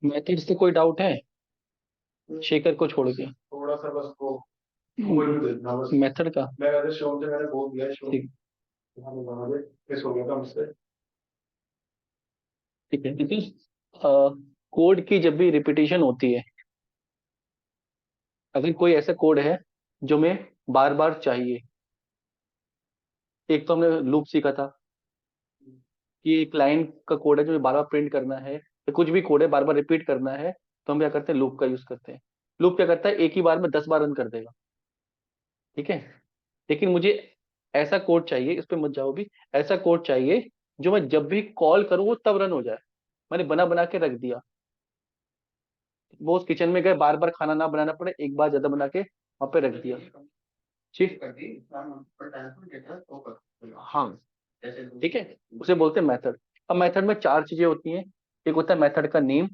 Method से कोई doubt है शेखर को छोड़ के? थोड़ा सा बस वो ओवरव्यू देखना बस। मेथड का? मैं वैसे शो से मैंने बोल दिया शो। ठीक। हाँ बना दे। मिस हो गया था मुझसे। ठीक है, क्योंकि कोड की जब भी रिपीटिशन होती है, अगर कोई ऐसा कोड है जो मैं बार बार चाहिए, एक तो हमने लूप सीखा था कि एक लाइन का कोड है जो बार बार प्रिंट करना है, या कुछ भी कोड है बार बार रिपीट करना है, तो हम क्या करते हैं, लूप का यूज करते हैं। लूप क्या करता है, एक ही बार में 10 बार रन कर देगा। ठीक है, लेकिन मुझे ऐसा कोड चाहिए, इस पे मत जाओ भी, ऐसा कोड चाहिए जो मैं जब भी कॉल करूँ वो तब रन हो जाए। मैंने बना बना के रख दिया, वो उस किचन में गए, बार बार खाना ना बनाना पड़े, एक बार ज्यादा बना के वहां पे रख दिया। ठीक। हाँ, ठीक है, उसे बोलते हैं मेथड। अब मेथड में चार चीजें होती हैं। एक होता है मेथड का नेम।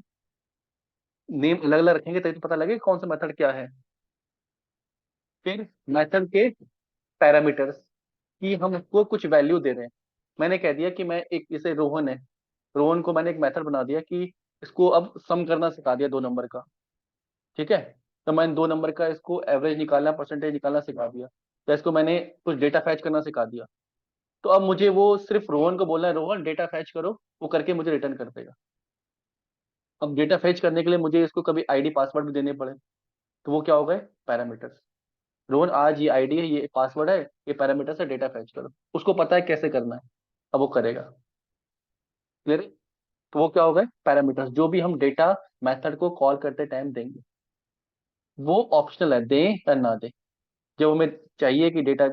नेम अलग अलग रखेंगे तभी तो पता लगे कौन सा मेथड क्या है। फिर मेथड के पैरामीटर्स, कि हम उसको कुछ वैल्यू दे रहे हैं। मैंने कह दिया कि मैं एक, जैसे रोहन है, रोहन को मैंने एक मेथड बना दिया कि इसको अब सम करना सिखा दिया 2 नंबर का। ठीक है, तो मैंने 2 नंबर का इसको एवरेज निकालना, परसेंटेज निकालना सिखा दिया, तो इसको मैंने कुछ डेटा फैच करना सिखा दिया। तो अब मुझे वो सिर्फ रोहन को बोलना है, रोहन डेटा फैच करो, वो करके मुझे रिटर्न कर देगा। अब डेटा फैच करने के लिए मुझे इसको कभी आईडी पासवर्ड भी देने पड़े, तो वो क्या हो गए, पैरामीटर्स। रोहन आज ये आईडी है, ये पासवर्ड है, ये पैरामीटर से डेटा फैच करो। उसको पता है कैसे करना है, अब वो करेगा। क्लियर है? तो वो क्या हो गए, पैरामीटर्स, जो भी हम डेटा मेथड को कॉल करते टाइम देंगे। वो ऑप्शनल है, दें या ना दें। जब हमें चाहिए कि डेटा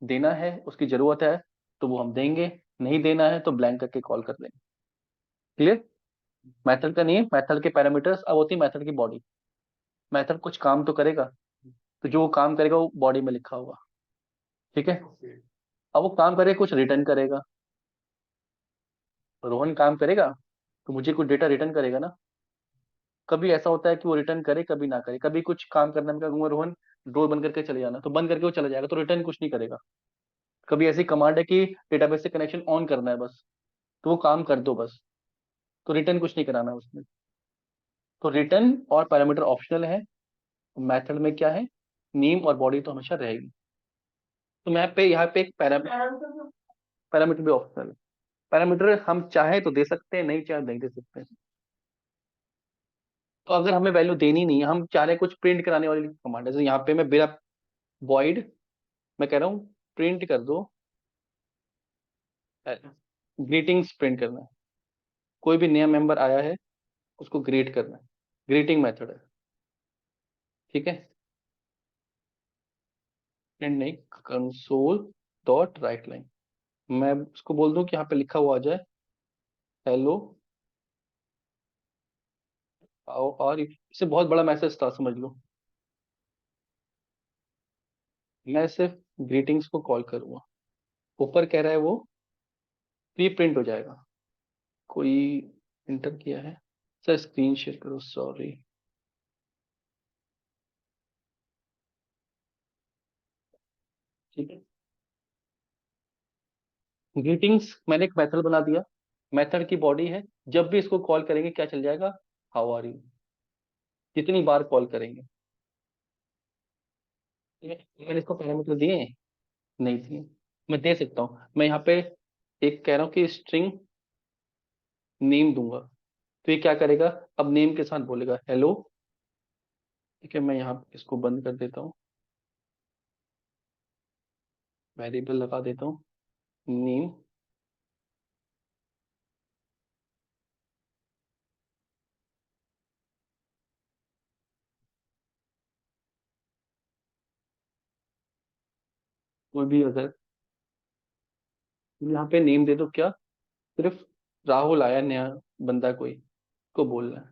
देना है, उसकी जरूरत है, तो वो हम देंगे। नहीं देना है तो ब्लैंक करके कॉल कर देंगे। क्लियर? मेथड का नहीं है, मेथड के पैरामीटर्स। अब होती है मेथड की बॉडी। मेथड कुछ काम तो करेगा, तो जो वो काम करेगा वो बॉडी में लिखा होगा। ठीक है, अब वो काम करेगा, कुछ रिटर्न करेगा। रोहन काम करेगा तो मुझे कुछ डेटा रिटर्न करेगा ना। कभी ऐसा होता है कि वो रिटर्न करे, कभी ना करे। कभी कुछ काम करना, मैं कहूंगा रोहन डोर बंद करके चले जाना, तो बंद करके वो चला जाएगा, तो रिटर्न कुछ नहीं करेगा। कभी ऐसी कमांड है कि डेटाबेस से कनेक्शन ऑन करना है बस, तो वो काम कर दो बस, तो रिटर्न कुछ नहीं कराना है उसमें। तो रिटर्न और पैरामीटर ऑप्शनल है। मेथड में क्या है, नेम और बॉडी तो हमेशा रहेगी। तो यहाँ पे एक पैरामीटर भी ऑप्शनल है। पैरामीटर हम चाहे तो दे सकते हैं, नहीं चाहे नहीं दे सकते हैं। तो अगर हमें वैल्यू देनी नहीं है, हम चाह रहे हैं कुछ प्रिंट कराने वाली कमांड है, जैसे यहाँ पे मैं बिना वॉइड, मैं कह रहा हूँ प्रिंट कर दो, ग्रीटिंग्स प्रिंट करना है। कोई भी नया मेंबर आया है, उसको ग्रीट करना है। ग्रीटिंग मेथड है। ठीक है, प्रिंट नहीं, कंसोल डॉट राइट लाइन। मैं उसको बोल दूं कि यहाँ पे लिखा हुआ आ जाए हेलो, और इससे बहुत बड़ा मैसेज था, समझ लो। मैं सिर्फ ग्रीटिंग्स को कॉल करूंगा, ऊपर कह रहा है वो, तो ये प्रिंट हो जाएगा। कोई इंटर किया है? सर स्क्रीन शेयर करो, सॉरी। ठीक है, ग्रीटिंग्स मैंने एक मेथड बना दिया। मेथड की बॉडी है, जब भी इसको कॉल करेंगे क्या चल जाएगा, हाउ आर यू, कितनी बार कॉल करेंगे। ठीक है, मैंने इसको पैरामीटर दिए हैं? नहीं दिए। मैं दे सकता हूँ, मैं यहाँ पे एक कह रहा हूँ कि स्ट्रिंग नेम दूंगा, तो ये क्या करेगा, अब नेम के साथ बोलेगा हेलो। ठीक है, मैं यहाँ इसको बंद कर देता हूँ, वेरिएबल लगा देता हूँ नेम। कोई भी अगर यहाँ पे नेम दे दो, क्या, सिर्फ राहुल आया नया बंदा, कोई को बोलना है,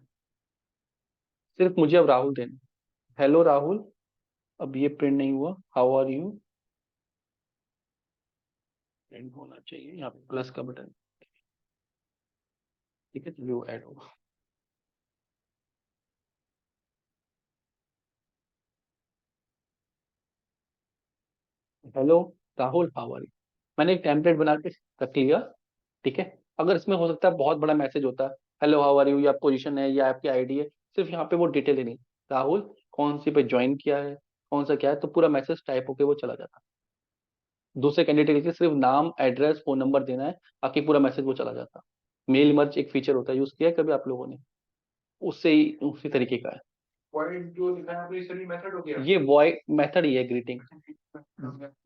सिर्फ मुझे अब राहुल देना। हेलो राहुल, अब ये प्रिंट नहीं हुआ, हाउ आर यू, प्रिंट होना चाहिए, यहाँ पे प्लस का बटन। ठीक है, तो वो ऐड होगा। Hello Rahul, how are you. मैंने एक टेम्पलेट बना के रख लिया। ठीक है, अगर इसमें हो सकता है बहुत बड़ा मैसेज होता है, हेलो हाउ आर यू, या पोजीशन है या आपकी आईडी है, सिर्फ यहाँ पे वो डिटेल ही नहीं, राहुल कौन सी पे ज्वाइन किया है, कौन सा क्या है, तो पूरा मैसेज टाइप होके वो चला जाता। दूसरे कैंडिडेट के लिए सिर्फ नाम एड्रेस फोन नंबर देना है, बाकी पूरा मैसेज वो चला जाता। मेल मर्ज एक फीचर होता है, यूज किया है कभी आप लोगों ने? उससे ही उसी तरीके का है। पॉइंट जो लिखा है आपने, ये सभी मेथड हो गया। ये वॉइड मेथड ही है ग्रीटिंग।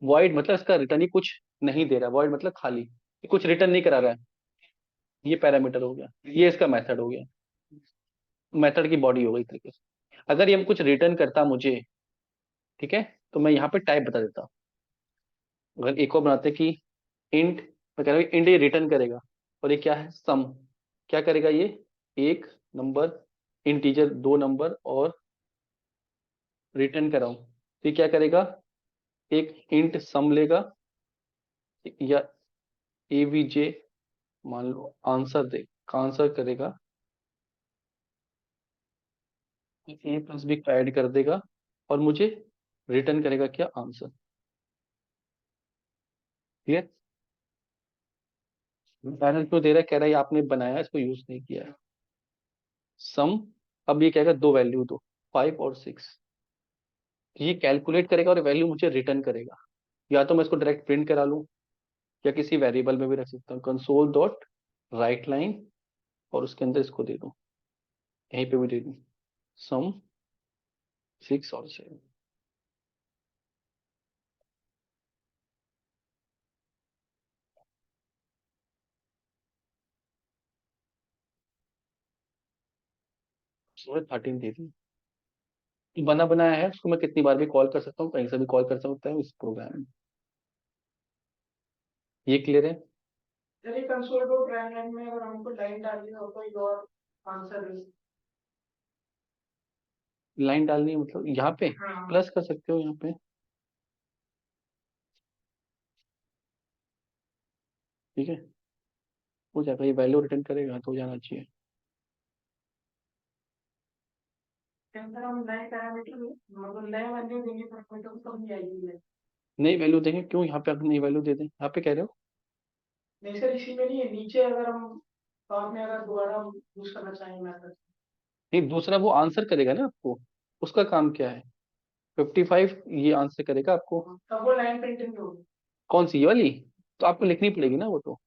वॉइड मतलब इसका रिटर्न ही कुछ नहीं दे रहा, वॉइड मतलब खाली, ये कुछ रिटर्न नहीं करा रहा है। ये पैरामीटर हो गया, ये इसका मेथड हो गया, मेथड की बॉडी हो गई इस तरीके से। अगर ये हम कुछ रिटर्न करता मुझे, ठीक है, तो मैं यहाँ पे टाइप बता देता। अगर एक और बनाते कि इंट, मैं कह रहा हूँ इंट ये रिटर्न करेगा, और ये क्या है, सम। क्या करेगा ये, एक नंबर, इंटीजर दो नंबर और रिटर्न कराऊं, तो ये क्या करेगा, एक इंट सम लेगा, या एवीजे मान लो आंसर दे, आंसर करेगा, ए प्लस बी ऐड कर देगा, और मुझे रिटर्न करेगा क्या, आंसर। क्लियर? एरर क्यों दे रहा है, कह रहा है ये आपने बनाया, इसको यूज नहीं किया है। सम, अब ये कहेगा दो वैल्यू दो, 5 और 6, ये कैलकुलेट करेगा और वैल्यू मुझे रिटर्न करेगा। या तो मैं इसको डायरेक्ट प्रिंट करा लूं, या किसी वेरिएबल में भी रख सकता हूँ, कंसोल डॉट राइट लाइन, और उसके अंदर इसको दे दूं, यहीं पे भी दे दूं, सम 6 और 7। उसमें 13 दे दी, बना बनाया है, उसको मैं कितनी बार भी कॉल कर सकता हूँ, कहीं से भी कॉल कर सकता हूँ इस प्रोग्राम में। ये क्लियर है? चलिए कंसोल डॉट राइट लाइन में अगर हमको लाइन डालनी हो कोई और आंसर है। लाइन डालनी है मतलब यहाँ पे हाँ। प्लस कर सकते हो यहाँ पे, ठीक है, हो जाएगा, ये वैल्यू रिटर्न करेगा तो हो जाना चाहिए। अगर हम नए पैरामीटर मतलब नए वैल्यू देंगे पैरामीटर तो नहीं आएगी है। नई वैल्यू देंगे क्यों, यहाँ पे अगर नई वैल्यू दे दें, यहाँ पे कह रहे हो? नहीं सर इसी में नहीं है, नीचे अगर हम बाद में अगर दोबारा यूज करना चाहें मैथड। नहीं, दूसरा वो आंसर करेगा ना आपको, उसका काम क्या है, 55 ये आंसर करेगा आपको। तब वो लाइन प्रिंटिंग होगी। कौन सी, ये वाली? तो आपको लिखनी पड़ेगी ना वो तो,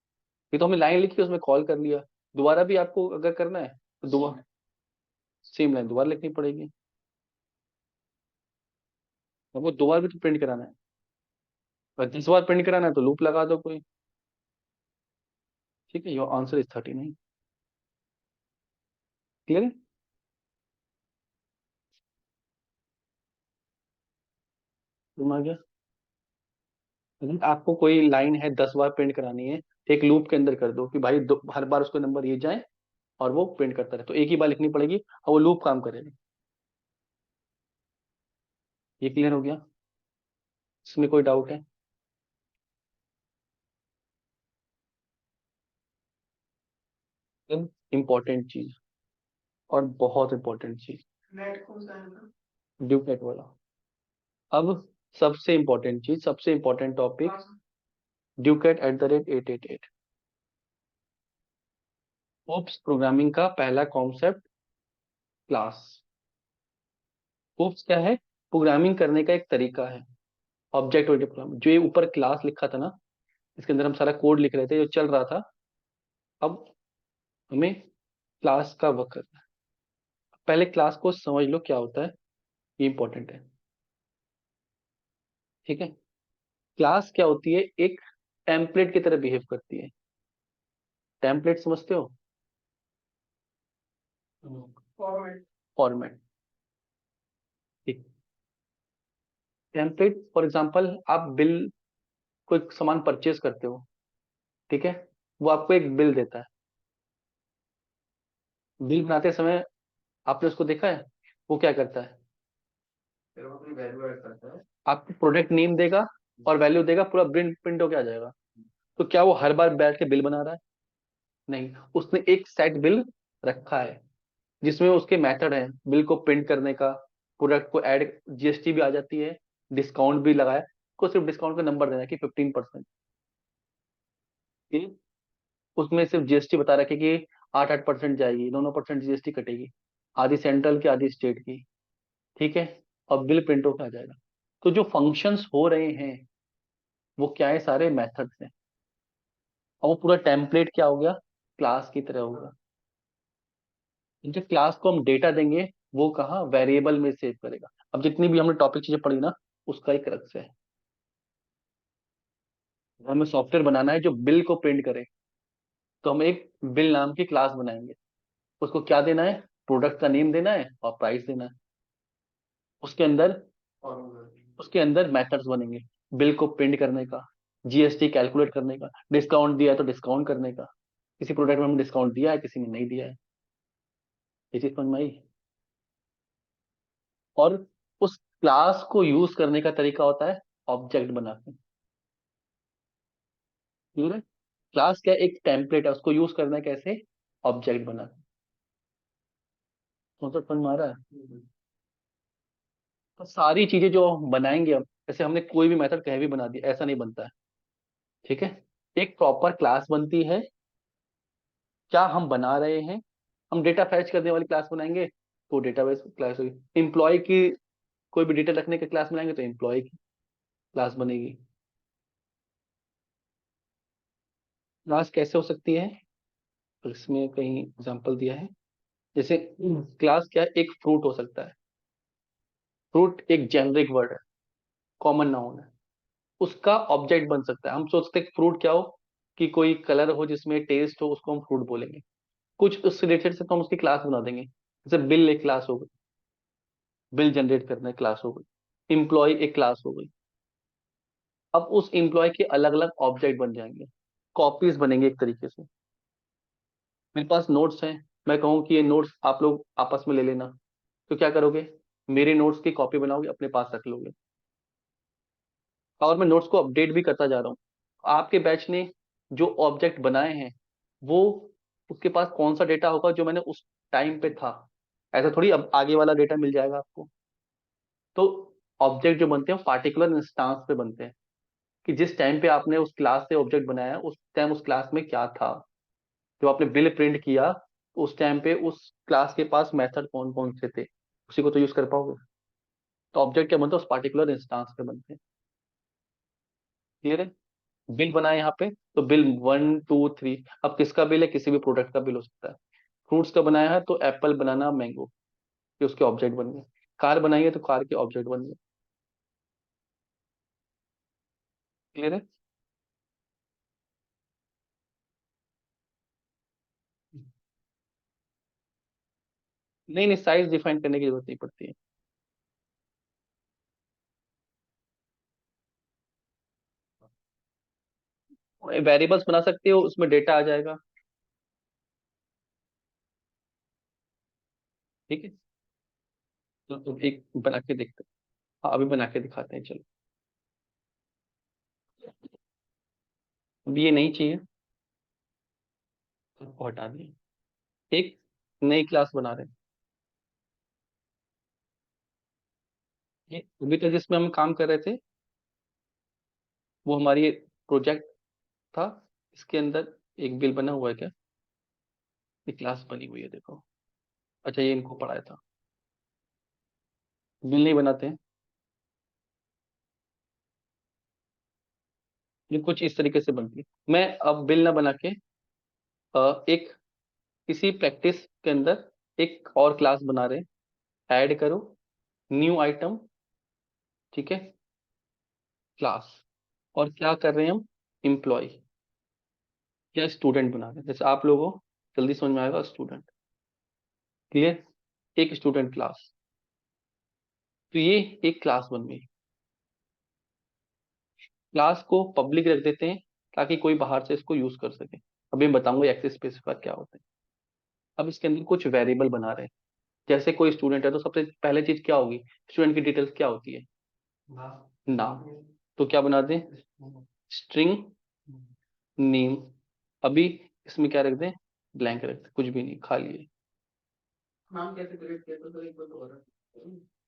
ये तो हमने लाइन लिखी उसमें कॉल कर लिया, दोबारा भी आपको अगर करना है तो दोबारा सेम लाइन दोबारा लिखनी पड़ेगी, अब वो दोबारा भी तो प्रिंट कराना है, और 10 बार प्रिंट कराना है तो लूप लगा दो कोई। ठीक है, योर आंसर इज 39। क्लियर है? तुम आ गया? अगर आपको कोई लाइन है 10 बार प्रिंट करानी है, तो एक लूप के अंदर कर दो कि भाई हर बार उसको नंबर ये जाए और वो प्रिंट करता रहे, तो एक ही बार लिखनी पड़ेगी और वो लूप काम करेगा। ये क्लियर हो गया? इसमें कोई डाउट है? इंपॉर्टेंट चीज, और बहुत इंपॉर्टेंट चीज, नेट कौन सा है? ड्यूप्लेट वाला। अब सबसे इंपॉर्टेंट चीज, सबसे इंपॉर्टेंट टॉपिक, ड्यूकेट @888। ओप्स प्रोग्रामिंग का पहला कॉन्सेप्ट, क्लास। ओप्स क्या है, प्रोग्रामिंग करने का एक तरीका है, ऑब्जेक्ट ओरिएंटेड प्रोग्रामिंग। जो ये ऊपर क्लास लिखा था ना, इसके अंदर हम सारा कोड लिख रहे थे जो चल रहा था, अब हमें क्लास का वर्क करना है। पहले क्लास को समझ लो क्या होता है, ये इंपॉर्टेंट है। ठीक है, क्लास क्या होती है, एक टेम्पलेट की तरह बिहेव करती है। टेम्पलेट समझते हो? फॉर्मेट। फॉर्मेट। ठीक, टेम्पलेट फॉर एग्जांपल, आप बिल, कोई सामान परचेज करते हो, ठीक है, वो आपको एक बिल देता है। बिल बनाते समय आपने उसको देखा है, वो क्या करता है, फिर वो अपनी वैल्यू ऐड करता है। आपको प्रोडक्ट नेम देगा और वैल्यू देगा, पूरा प्रिंट प्रिंट होके आ जाएगा। तो क्या वो हर बार बैठ के बिल बना रहा है? नहीं, उसने एक सेट बिल रखा है जिसमें उसके मेथड है बिल को प्रिंट करने का, प्रोडक्ट को ऐड, जीएसटी भी आ जाती है, डिस्काउंट भी लगाया, को सिर्फ डिस्काउंट का नंबर देना है कि 15%। उसमें सिर्फ जीएसटी बता रखी कि 8% जाएगी, 9% जीएसटी कटेगी, आधी सेंट्रल की आधी स्टेट की। ठीक है, और बिल प्रिंट होकर आ जाएगा। तो जो फंक्शंस हो रहे हैं वो क्या है, सारे मेथड्स हैं। और वो पूरा टेम्पलेट क्या हो गया, क्लास की तरह होगा। जो क्लास को हम डेटा देंगे वो कहाँ, वेरिएबल में सेव करेगा। अब जितनी भी हमने टॉपिक चीजें पढ़ी ना, उसका एक क्रक्स है। हमें सॉफ्टवेयर बनाना है जो बिल को प्रिंट करे, तो हम एक बिल नाम की क्लास बनाएंगे। उसको क्या देना है, प्रोडक्ट का नेम देना है और प्राइस देना है। उसके अंदर उसके अंदर मेथड्स बनेंगे, बिल को प्रिंट करने का, जीएसटी कैलकुलेट करने का, डिस्काउंट दिया है तो डिस्काउंट करने का, किसी प्रोडक्ट में हमने डिस्काउंट दिया है, किसी में नहीं दिया है। ये चीज समझ में आई। और उस क्लास को यूज करने का तरीका होता है ऑब्जेक्ट बना के। क्लियर है। क्लास क्या है, एक टेम्पलेट है, उसको यूज करना है कैसे, ऑब्जेक्ट बना के। तो समझ में आ रहा है। तो सारी चीजें जो हम बनाएंगे, हम जैसे हमने कोई भी मेथड कहीं भी बना दिया, ऐसा नहीं बनता है। ठीक है, एक प्रॉपर क्लास बनती है। क्या हम बना रहे हैं, हम डेटा फैच करने वाली क्लास बनाएंगे तो डेटाबेस क्लास होगी। एम्प्लॉय की कोई भी डिटेल रखने की क्लास बनाएंगे तो एम्प्लॉय की क्लास बनेगी। क्लास कैसे हो सकती है, तो इसमें कहीं एग्जांपल दिया है। जैसे क्लास क्या है, एक फ्रूट हो सकता है। फ्रूट एक जेनरिक वर्ड है, कॉमन नाउन है। उसका ऑब्जेक्ट बन सकता है। हम सोचते हैं फ्रूट क्या हो, कि कोई कलर हो जिसमें टेस्ट हो, उसको हम फ्रूट बोलेंगे। कुछ उससे रिलेटेड से तो हम उसकी क्लास बना देंगे। जैसे बिल एक क्लास हो गई, बिल जनरेट करना एक क्लास हो गई, एम्प्लॉय एक क्लास हो गई। अब उस एम्प्लॉय के अलग अलग ऑब्जेक्ट बन जाएंगे, कॉपीज बनेंगे एक तरीके से। मेरे पास नोट्स हैं, मैं कहूँ कि ये नोट्स आप लोग आपस में ले लेना, तो क्या करोगे, मेरे नोट्स की कॉपी बनाओगे, अपने पास रख लोगे। और मैं नोट्स को अपडेट भी करता जा रहा हूँ। आपके बैच ने जो ऑब्जेक्ट बनाए हैं, वो उसके पास कौन सा डेटा होगा जो मैंने उस टाइम पे था। ऐसा थोड़ी अब आगे वाला डेटा मिल जाएगा आपको। तो ऑब्जेक्ट जो बनते हैं पार्टिकुलर इंस्टांस पे बनते हैं, कि जिस टाइम पे आपने उस क्लास से ऑब्जेक्ट बनाया उस टाइम उस क्लास में क्या था। जो आपने बिल प्रिंट किया, उस टाइम पे उस क्लास के पास मेथड कौन कौन से थे, उसी को तो यूज कर पाओगे। तो ऑब्जेक्ट क्या बनता है, उस पार्टिकुलर इंस्टांस पे बनते हैं। क्लियर है। बिल बनाए यहाँ पे, तो बिल 1 2 3। अब किसका बिल है, किसी भी प्रोडक्ट का बिल हो सकता है। फ्रूट्स का बनाया है तो एप्पल, बनाना, मैंगो, ये उसके ऑब्जेक्ट बन गए। कार बनाई है तो कार के ऑब्जेक्ट बन गए। क्लियर है। नहीं नहीं, साइज डिफाइन करने की जरूरत नहीं पड़ती है। वेरिएबल्स बना सकते हो, उसमें डेटा आ जाएगा। ठीक है, तो एक बना के देखते हैं। हाँ, अभी बना के दिखाते हैं, चलो। अभी ये नहीं चाहिए, इसको हटा दिए। एक नई क्लास बना रहे हैं। ये अभी तो जिसमें हम काम कर रहे थे वो हमारी प्रोजेक्ट था। इसके अंदर एक बिल बना हुआ है क्या, ये क्लास बनी हुई है देखो। अच्छा, ये इनको पढ़ाया था। बिल नहीं बनाते हैं, ये कुछ इस तरीके से बनती है। मैं अब बिल ना बना के एक किसी प्रैक्टिस के अंदर एक और क्लास बना रहे हैं। ऐड करो, न्यू आइटम, ठीक है, क्लास। और क्या कर रहे हैं हम, एम्प्लॉय या स्टूडेंट बना रहे हैं। जैसे आप लोगों को जल्दी समझ में आएगा, स्टूडेंट। क्लियर। एक स्टूडेंट क्लास, तो ये एक क्लास बन गई। क्लास को पब्लिक रख देते हैं ताकि कोई बाहर से इसको यूज कर सके। अभी मैं बताऊंगा एक्सेस स्पेसिफायर क्या होता है। अब इसके अंदर कुछ वेरिएबल बना रहे हैं। जैसे कोई स्टूडेंट है तो सबसे पहले चीज क्या होगी, स्टूडेंट की डिटेल्स क्या होती है, नाम। तो क्या बना दें, स्ट्रिंग नेम। अभी इसमें क्या रख दें, ब्लैंक रख दें, कुछ भी नहीं, खाली है। नाम कैसे क्रिएट किया था, तो एक बार दोबारा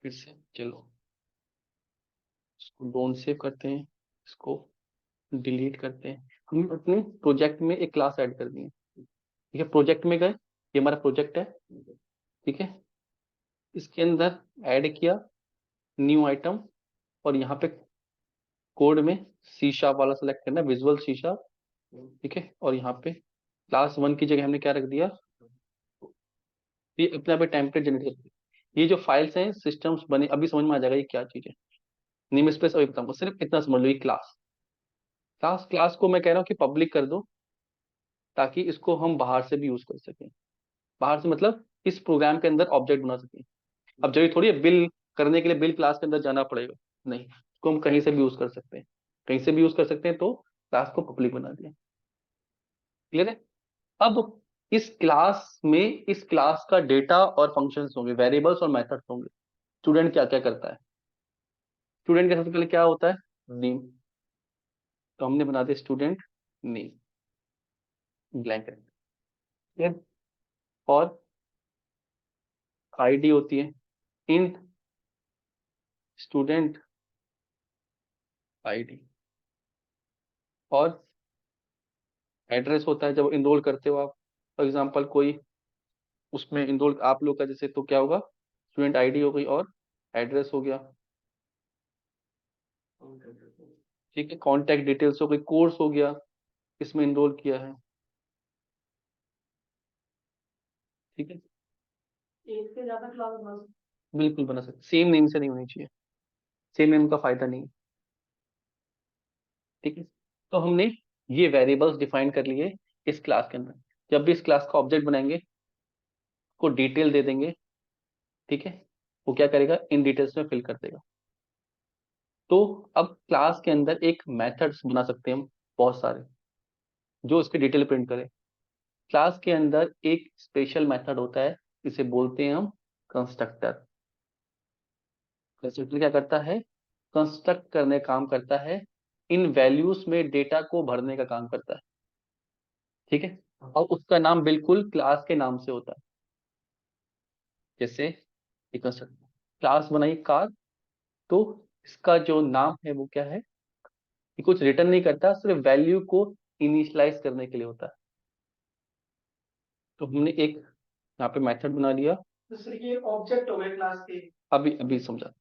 फिर से चलो। इसको डोंट सेव करते हैं, इसको डिलीट करते हैं। हम अपने प्रोजेक्ट में एक क्लास ऐड कर दी है। ठीक है, प्रोजेक्ट में गए, ये हमारा प्रोजेक्ट है, ठीक है, इसके अंदर ऐड किया न्यू आइटम, और यहाँ पे कोड में सी शार्प वाला सेलेक्ट करना है, विजुअल सी शार्प, ठीक है, और यहाँ पे क्लास 1 की जगह हमने क्या रख दिया, ये अपने आप टेम्पलेट जनरेट कर, ये जो फाइल्स हैं सिस्टम्स बने, अभी समझ में आ जाएगा ये क्या चीज है। नेम स्पेस अभी बताऊंगा, सिर्फ इतना समझ लो, ये क्लास, क्लास को मैं कह रहा हूँ कि पब्लिक कर दो, ताकि इसको हम बाहर से भी यूज कर सकें। बाहर से मतलब इस प्रोग्राम के अंदर ऑब्जेक्ट बना सकें। अब जरूरी थोड़ी है बिल करने के लिए बिल क्लास के अंदर जाना पड़ेगा, नहीं, इसको हम कहीं से भी यूज कर सकते हैं, कहीं से भी यूज कर सकते हैं, तो क्लास को पब्लिक बना दिया। क्लियर है? अब इस क्लास का डेटा और फंक्शंस होंगे, वेरिएबल्स और मेथड्स होंगे। स्टूडेंट क्या क्या करता है, स्टूडेंट के सबसे पहले क्या होता है, नेम, तो हमने बना दिया स्टूडेंट नेम, ब्लैंक है, ठीक है? और आईडी होती है इंट स्टूडेंट आईडी, और एड्रेस होता है जब इनरोल करते हो आप, फॉर एग्जांपल कोई उसमें इनरोल आप लोग का जैसे, तो क्या होगा, स्टूडेंट आईडी हो गई और एड्रेस हो गया, ठीक है, कॉन्टैक्ट डिटेल्स हो गई, कोर्स हो गया, इसमें इनरोल किया है, ठीक है, एक से ज्यादा क्लास बना सकते बिल्कुल बना सकते, सेम नेम से नहीं होनी चाहिए, सेम नेम का फायदा नहीं है, ठीक है। तो हमने ये वेरिएबल्स डिफाइन कर लिए इस क्लास के अंदर, जब भी इस क्लास का ऑब्जेक्ट बनाएंगे को डिटेल दे देंगे, ठीक है, वो क्या करेगा, इन डिटेल्स में फिल कर देगा। तो अब क्लास के अंदर एक मेथड्स बना सकते हैं हम, बहुत सारे, जो इसके डिटेल प्रिंट करे। क्लास के अंदर एक स्पेशल मेथड होता है, इसे बोलते हैं हम कंस्ट्रक्टर। कंस्ट्रक्टर क्या करता है, कंस्ट्रक्ट करने का काम करता है, इन वैल्यूज में डेटा को भरने का काम करता है, ठीक है, और उसका नाम बिल्कुल क्लास के नाम से होता है। जैसे ये कंस्ट्रक्टर क्लास बनाई कार, तो इसका जो नाम है वो क्या है, ये कुछ रिटर्न नहीं करता, सिर्फ वैल्यू को इनिशियलाइज करने के लिए होता है। तो हमने एक यहाँ पे मेथड बना लिया, हैं। जैसे कि ऑब्जेक्ट हो गए क्लास के। अभी अभी समझा,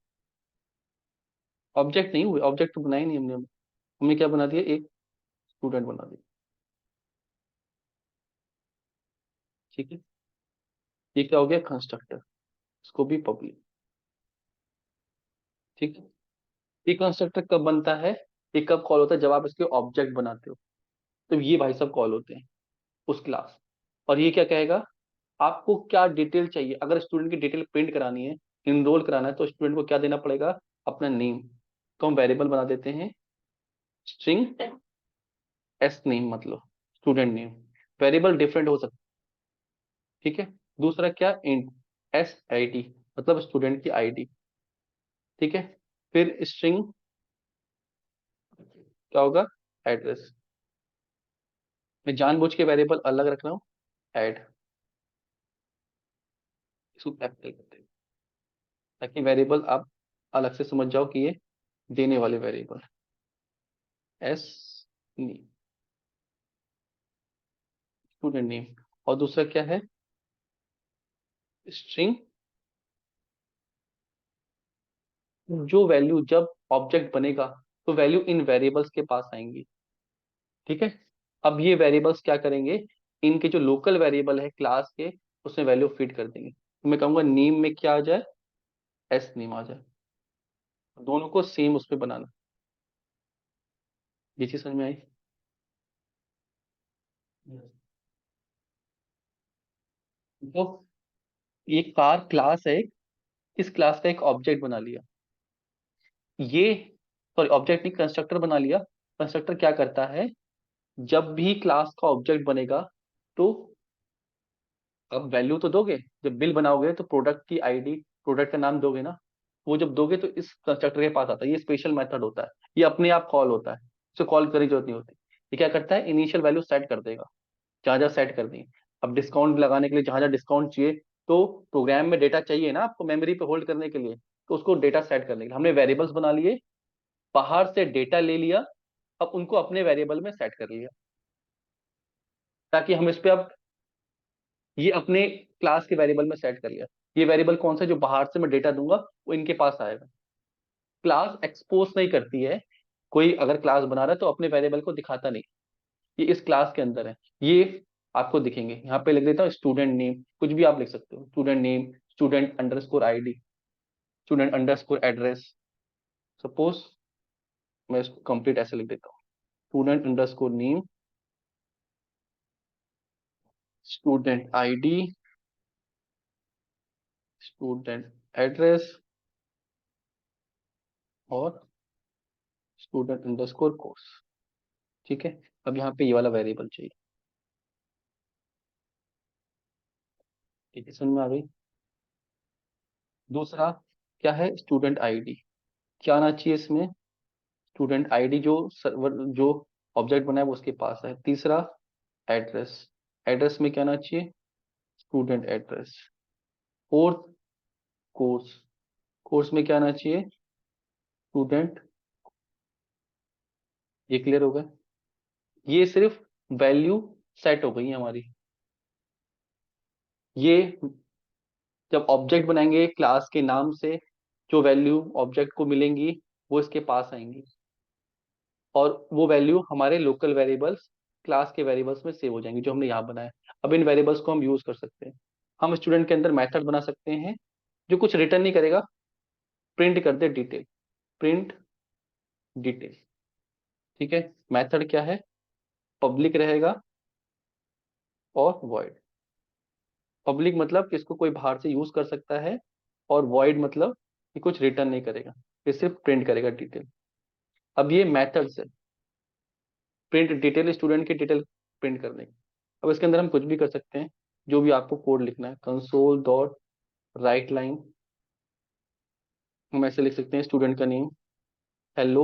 ऑब्जेक्ट नहीं हुए, ऑब्जेक्ट तो बनाए नहीं हमने, हमने क्या बना दिया, एक स्टूडेंट बना दिया, ठीक है, ये क्या हो गया, कंस्ट्रक्टर, इसको भी पब्लिक, ठीक है। ये कंस्ट्रक्टर कब बनता है, ये कब कॉल होता है, जब आप इसके ऑब्जेक्ट बनाते हो, तो ये भाई सब कॉल होते हैं उस क्लास। और ये क्या कहेगा, आपको क्या डिटेल चाहिए, अगर स्टूडेंट की डिटेल प्रिंट करानी है, इनरोल कराना है, तो स्टूडेंट को क्या देना पड़ेगा, अपना नेम, तो हम वेरिएबल बना देते हैं स्ट्रिंग एस नेम, मतलब स्टूडेंट नेम, वेरिएबल डिफरेंट हो सकता है, ठीक है। दूसरा क्या, इंट एस आई डी, मतलब स्टूडेंट की आईडी, ठीक है। फिर स्ट्रिंग क्या होगा, एड्रेस, मैं जानबूझ के वेरिएबल अलग रख रहा हूँ, ऐड, इसको कैपिटल करते हैं, ताकि वेरिएबल आप अलग से समझ जाओ कि ये देने वाले variable, S name, student name. और दूसरा क्या है, स्ट्रिंग, जो वैल्यू जब ऑब्जेक्ट बनेगा, तो वैल्यू इन वेरिएबल्स के पास आएंगी, ठीक है। अब ये वेरिएबल्स क्या करेंगे, इनके जो लोकल वेरिएबल है क्लास के, उसमें वैल्यू फीड कर देंगे, तो मैं कहूंगा नेम में क्या आ जाए, एस नेम आ जाए, दोनों को सेम उस पर बनाना। ये चीज समझ में आई? तो ये कार क्लास है, इस क्लास का एक ऑब्जेक्ट बना लिया, ये, सॉरी ऑब्जेक्ट नहीं, कंस्ट्रक्टर बना लिया। कंस्ट्रक्टर क्या करता है, जब भी क्लास का ऑब्जेक्ट बनेगा, तो अब वैल्यू तो दोगे, जब बिल बनाओगे तो प्रोडक्ट की आईडी, प्रोडक्ट का नाम दोगे ना, वो जब दोगे तो इस कंस्ट्रक्टर के पास आता है, ये स्पेशल मेथड होता है, ये अपने आप कॉल होता है, इसे कॉल करने की जरूरत नहीं होती। ये क्या करता है, इनिशियल वैल्यू सेट कर देगा, जहां जहां सेट कर दी। अब डिस्काउंट लगाने के लिए जहां जहां डिस्काउंट चाहिए, तो प्रोग्राम में डेटा चाहिए ना आपको मेमोरी पे होल्ड करने के लिए, तो उसको डेटा सेट करने के लिए हमने वेरिएबल्स बना लिए, बाहर से डेटा ले लिया, अब उनको अपने वेरिएबल में सेट कर लिया, ताकि हम इस पे अब ये अपने क्लास के वेरिएबल में सेट कर लिया। ये वेरिएबल कौन सा है, जो बाहर से मैं डेटा दूंगा वो इनके पास आएगा। क्लास एक्सपोज नहीं करती है, कोई अगर क्लास बना रहा है तो अपने वेरिएबल को दिखाता नहीं, ये इस क्लास के अंदर है। ये आपको दिखेंगे, यहाँ पे लिख देता हूँ स्टूडेंट नेम, कुछ भी आप लिख सकते हो, student name, student underscore ID, student underscore address. Suppose मैं इसको कंप्लीट ऐसे लिख देता हूँ, student underscore name, student ID, student address और स्टूडेंट अंडरस्कोर कोर्स। ठीक है, अब यहाँ पे ये वाला वेरिएबल चाहिए। ठीक है, समझ में आ गई। दूसरा क्या है, स्टूडेंट आईडी, क्या आना चाहिए इसमें, स्टूडेंट आईडी जो सर्वर जो ऑब्जेक्ट बना है वो उसके पास है। तीसरा एड्रेस, एड्रेस में क्या आना चाहिए, student address. Fourth course, course में क्या आना चाहिए, स्टूडेंट। ये क्लियर हो गया, ये सिर्फ वैल्यू सेट हो गई है हमारी। ये जब ऑब्जेक्ट बनाएंगे क्लास के नाम से, जो वैल्यू ऑब्जेक्ट को मिलेंगी वो इसके पास आएंगी, और वो वैल्यू हमारे लोकल वेरिएबल्स क्लास के वेरिएबल्स में सेव हो जाएंगी जो हमने यहाँ बनाया। अब इन वेरिएबल्स को हम यूज कर सकते हैं। हम स्टूडेंट के अंदर मेथड बना सकते हैं जो कुछ रिटर्न नहीं करेगा, प्रिंट कर दे डिटेल, प्रिंट डिटेल। ठीक है, मेथड क्या है, पब्लिक रहेगा और वॉइड। पब्लिक मतलब कि इसको कोई बाहर से यूज कर सकता है, और वॉइड मतलब कि कुछ रिटर्न नहीं करेगा, ये सिर्फ प्रिंट करेगा डिटेल। अब ये मेथड्स है, प्रिंट डिटेल, स्टूडेंट की डिटेल प्रिंट करने की। अब इसके अंदर हम कुछ भी कर सकते हैं, जो भी आपको कोड लिखना है, कंसोल डॉट राइट लाइन, हम ऐसे लिख सकते हैं स्टूडेंट का नेम हेलो,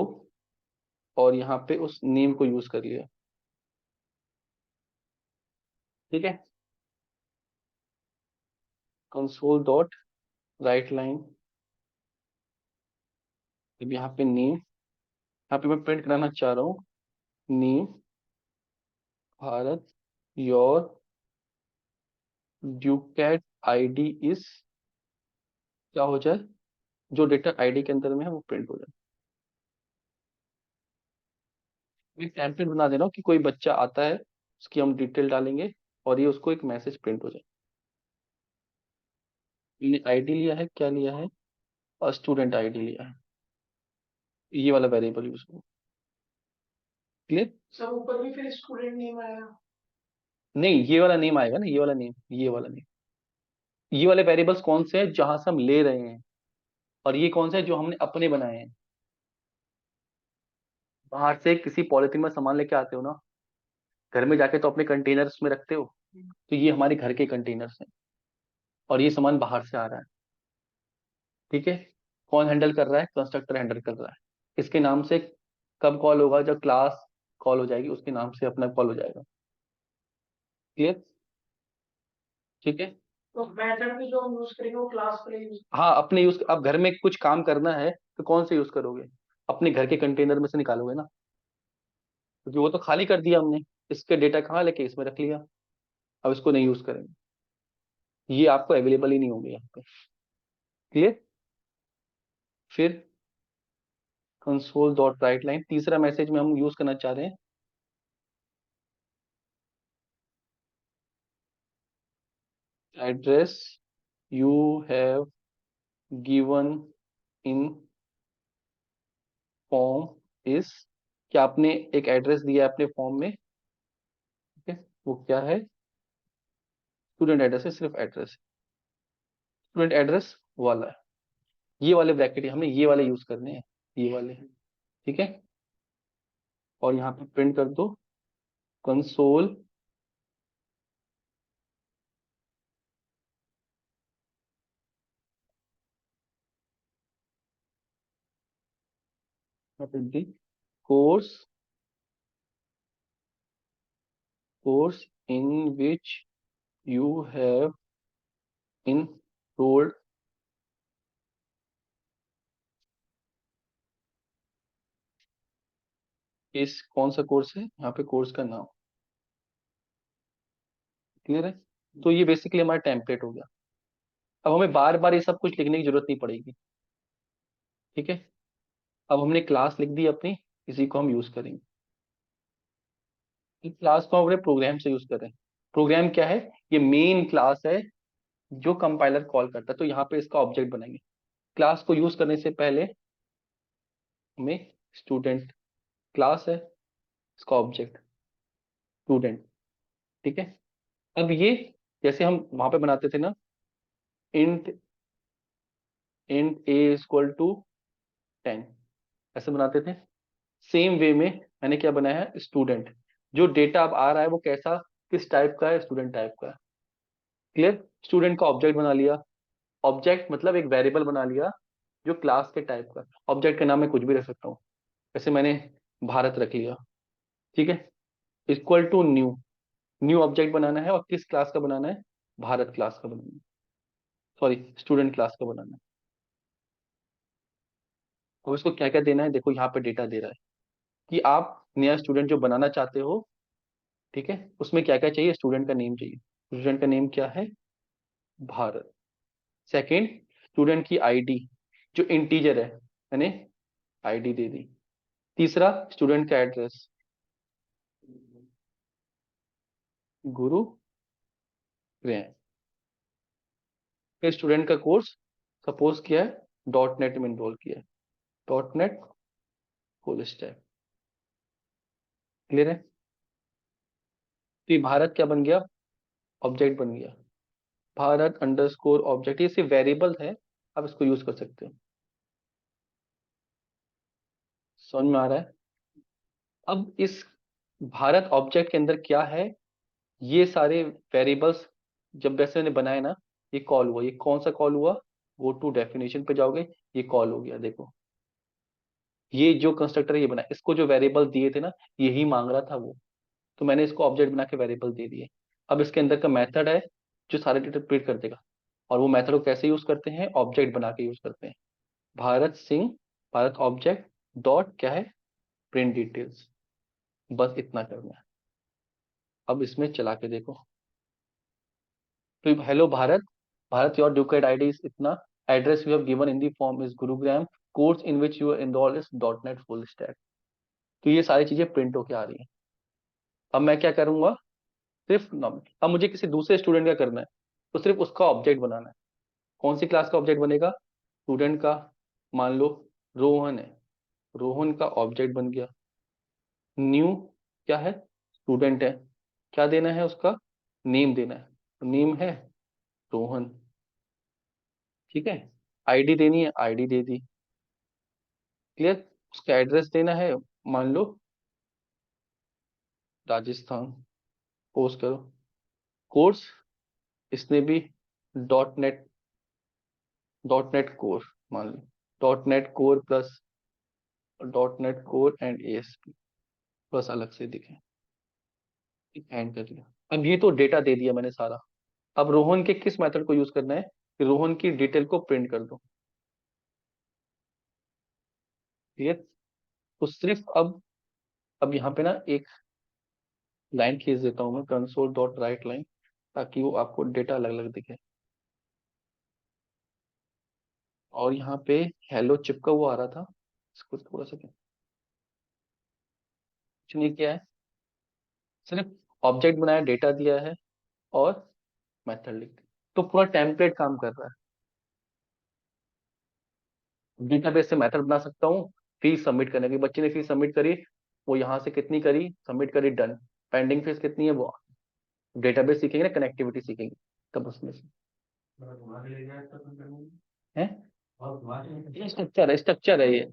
और यहाँ पे उस नेम को यूज कर लिया। ठीक है, कंसोल डॉट राइट लाइन, अब यहाँ पे नेम, यहाँ पे मैं प्रिंट कराना चाह रहा हूँ name Bharat, your ducat ID is, क्या हो जाए, जो डेटा आईडी के अंदर में है वो प्रिंट हो जाए। एक टेम्पलेट बना दे रहा हूँ कि कोई बच्चा आता है उसकी हम डिटेल डालेंगे और ये उसको एक मैसेज प्रिंट हो जाए। हमने आईडी लिया है, क्या लिया है, और स्टूडेंट आईडी लिया है, ये वाला वेरिएबल यूज करो। क्लियर। सर ऊपर भी फिर स्टूडेंट नेम आया। नहीं, ये वाला नेम आएगा ना, ये वाला नेम, ये वाला नेम। ये वाले वेरिएबल्स कौन से हैं, जहां से हम ले रहे हैं, और ये कौन से हैं जो हमने अपने बनाए हैं। बाहर से किसी पॉलिथीन में सामान लेके आते हो ना, घर में जाके तो अपने कंटेनर्स में रखते हो, तो ये हमारे घर के कंटेनर्स हैं, और ये सामान बाहर से आ रहा है। ठीक है, कौन हैंडल कर रहा है, कंस्ट्रक्टर हैंडल कर रहा है। इसके नाम से कब कॉल होगा, जब क्लास कॉल हो जाएगी उसके नाम से अपना कॉल हो जाएगा। क्लियर। ठीक है, तो मेथड भी जो हम यूज करेंगे वो क्लास के लिए यूज। हाँ अपने यूज, अब घर में कुछ काम करना है तो कौन से यूज करोगे, अपने घर के कंटेनर में से निकालोगे ना, क्योंकि वो तो खाली कर दिया हमने, इसके डेटा कहाँ लेके इसमें रख लिया, अब इसको नहीं यूज करेंगे, ये आपको अवेलेबल ही नहीं होंगे यहाँ पे। क्लियर। फिर कंसोल डॉट राइट लाइन, तीसरा मैसेज में हम यूज करना चाह रहे हैं address you have given in form is, क्या आपने एक एड्रेस दिया है अपने फॉर्म में। ठीक है, वो क्या है, स्टूडेंट एड्रेस है, सिर्फ एड्रेस, स्टूडेंट एड्रेस वाला है। ये वाले ब्रैकेट हमें ये वाले यूज करने हैं, ये वाले। ठीक है, और यहाँ पे प्रिंट कर दो console course, course in which you have enrolled, इस कौन सा कोर्स है, यहाँ पे कोर्स का नाम। क्लियर है। तो ये बेसिकली हमारा टेम्पलेट हो गया। अब हमें बार बार ये सब कुछ लिखने की जरूरत नहीं पड़ेगी। ठीक है, अब हमने क्लास लिख दी अपनी, इसी को हम यूज करेंगे। इस क्लास को हम अपने प्रोग्राम से यूज करें। प्रोग्राम क्या है? ये मेन क्लास है जो कंपाइलर कॉल करता है, तो यहाँ पे इसका ऑब्जेक्ट बनाएंगे। क्लास को यूज करने से पहले हमें स्टूडेंट क्लास है, इसका ऑब्जेक्ट स्टूडेंट। ठीक है, अब ये जैसे हम वहां पे बनाते थे ना, int int a equal to 10, ऐसे बनाते थे। सेम वे में मैंने क्या बनाया है, स्टूडेंट। जो डेटा अब आ रहा है वो कैसा, किस टाइप का है? स्टूडेंट टाइप का है। क्लियर? स्टूडेंट का ऑब्जेक्ट बना लिया। ऑब्जेक्ट मतलब एक वेरिएबल बना लिया जो क्लास के टाइप का। ऑब्जेक्ट का नाम मैं कुछ भी रख सकता हूँ, जैसे मैंने भारत रख लिया। ठीक है, equal to new. New object बनाना है और किस क्लास का बनाना है? भारत क्लास का बनाना है, सॉरी स्टूडेंट क्लास का बनाना है। और इसको क्या क्या देना है, देखो यहाँ पे डेटा दे रहा है कि आप नया स्टूडेंट जो बनाना चाहते हो, ठीक है, उसमें क्या क्या चाहिए? स्टूडेंट का नेम चाहिए। स्टूडेंट का नेम क्या है? भारत। सेकंड, स्टूडेंट की आईडी जो इंटीजर है, मैंने आईडी दे दी। तीसरा, स्टूडेंट का एड्रेस गुरु ग्रह। फिर स्टूडेंट का कोर्स सपोज किया है डॉट नेट में इनरोल किया है, dot net full stack. Clear है? तो ये भारत क्या बन गया? ऑब्जेक्ट बन गया। भारत अंडरस्कोर ऑब्जेक्ट, ये सिर्फ वेरिएबल है, आप इसको यूज कर सकते हो। समझ में आ रहा है? अब इस भारत ऑब्जेक्ट के अंदर क्या है, ये सारे वेरिएबल्स जब वैसे मैंने बनाए ना, ये कॉल हुआ। ये कौन सा कॉल हुआ? गो टू डेफिनेशन पे जाओगे, ये कॉल हो गया। देखो ये जो कंस्ट्रक्टर ये बना, इसको जो वेरिएबल दिए थे ना, यही मांग रहा था वो, तो मैंने इसको ऑब्जेक्ट बना के वेरिएबल दे दिए। अब इसके अंदर का मेथड है जो सारे डेटा प्रिंट कर देगा। और वो मेथड को कैसे यूज करते हैं? ऑब्जेक्ट बना के यूज करते हैं। भारत सिंह, भारत ऑब्जेक्ट डॉट क्या है, प्रिंट डिटेल्स। बस इतना करना है। अब इसमें चला के देखो, तो hello Bharat, Bharat your ducat ID is इतना, address you have given in the form is Gurugram, course in which you enroll is dot net full stack. तो ये सारी चीजें प्रिंट होके आ रही हैं। अब मैं क्या करूंगा, सिर्फ अब मुझे किसी दूसरे स्टूडेंट का करना है, तो सिर्फ उसका ऑब्जेक्ट बनाना है। कौन सी क्लास का ऑब्जेक्ट बनेगा? स्टूडेंट का। मान लो रोहन है, रोहन का ऑब्जेक्ट बन गया। न्यू क्या है? स्टूडेंट है। क्या देना है उसका? नेम देना है। नेम है रोहन। ठीक है, आईडी देनी है, आईडी दे दी। क्लियर? उसका एड्रेस देना है, मान लो राजस्थान, पोस्ट करो। कोर्स इसने भी dot net, dot net core मान लो, dot net core plus dot net core and ASP, बस अलग से दिखे। एंड कर दिया। अब ये तो डेटा दे दिया मैंने सारा। अब रोहन के किस मेथड को यूज करना है कि रोहन की डिटेल को प्रिंट कर दो। ठीक है, तो सिर्फ अब यहाँ पे ना एक लाइन खींच देता हूँ मैं, कंसोल डॉट राइट लाइन, ताकि वो आपको डेटा अलग अलग दिखे। और यहाँ पे हेलो चिपका हुआ आ रहा था, इसको थोड़ा सा कुछ नहीं किया है, सिर्फ ऑब्जेक्ट बनाया, डेटा दिया है और मेथड लिख दिया, तो पूरा टेम्पलेट काम कर रहा है। डेटाबेस से मेथड बना सकता हूँ। फीस सबमिट करने की, बच्चे ने फीस सबमिट करी, वो यहाँ से कितनी करी, सबमिट करी, डन। पेंडिंग फीस कितनी है वो, डेटाबेस सीखेंगे ना, कनेक्टिविटी सीखेंगे तब उसमें से है। ये स्ट्रक्चर है, स्ट्रक्चर है ये।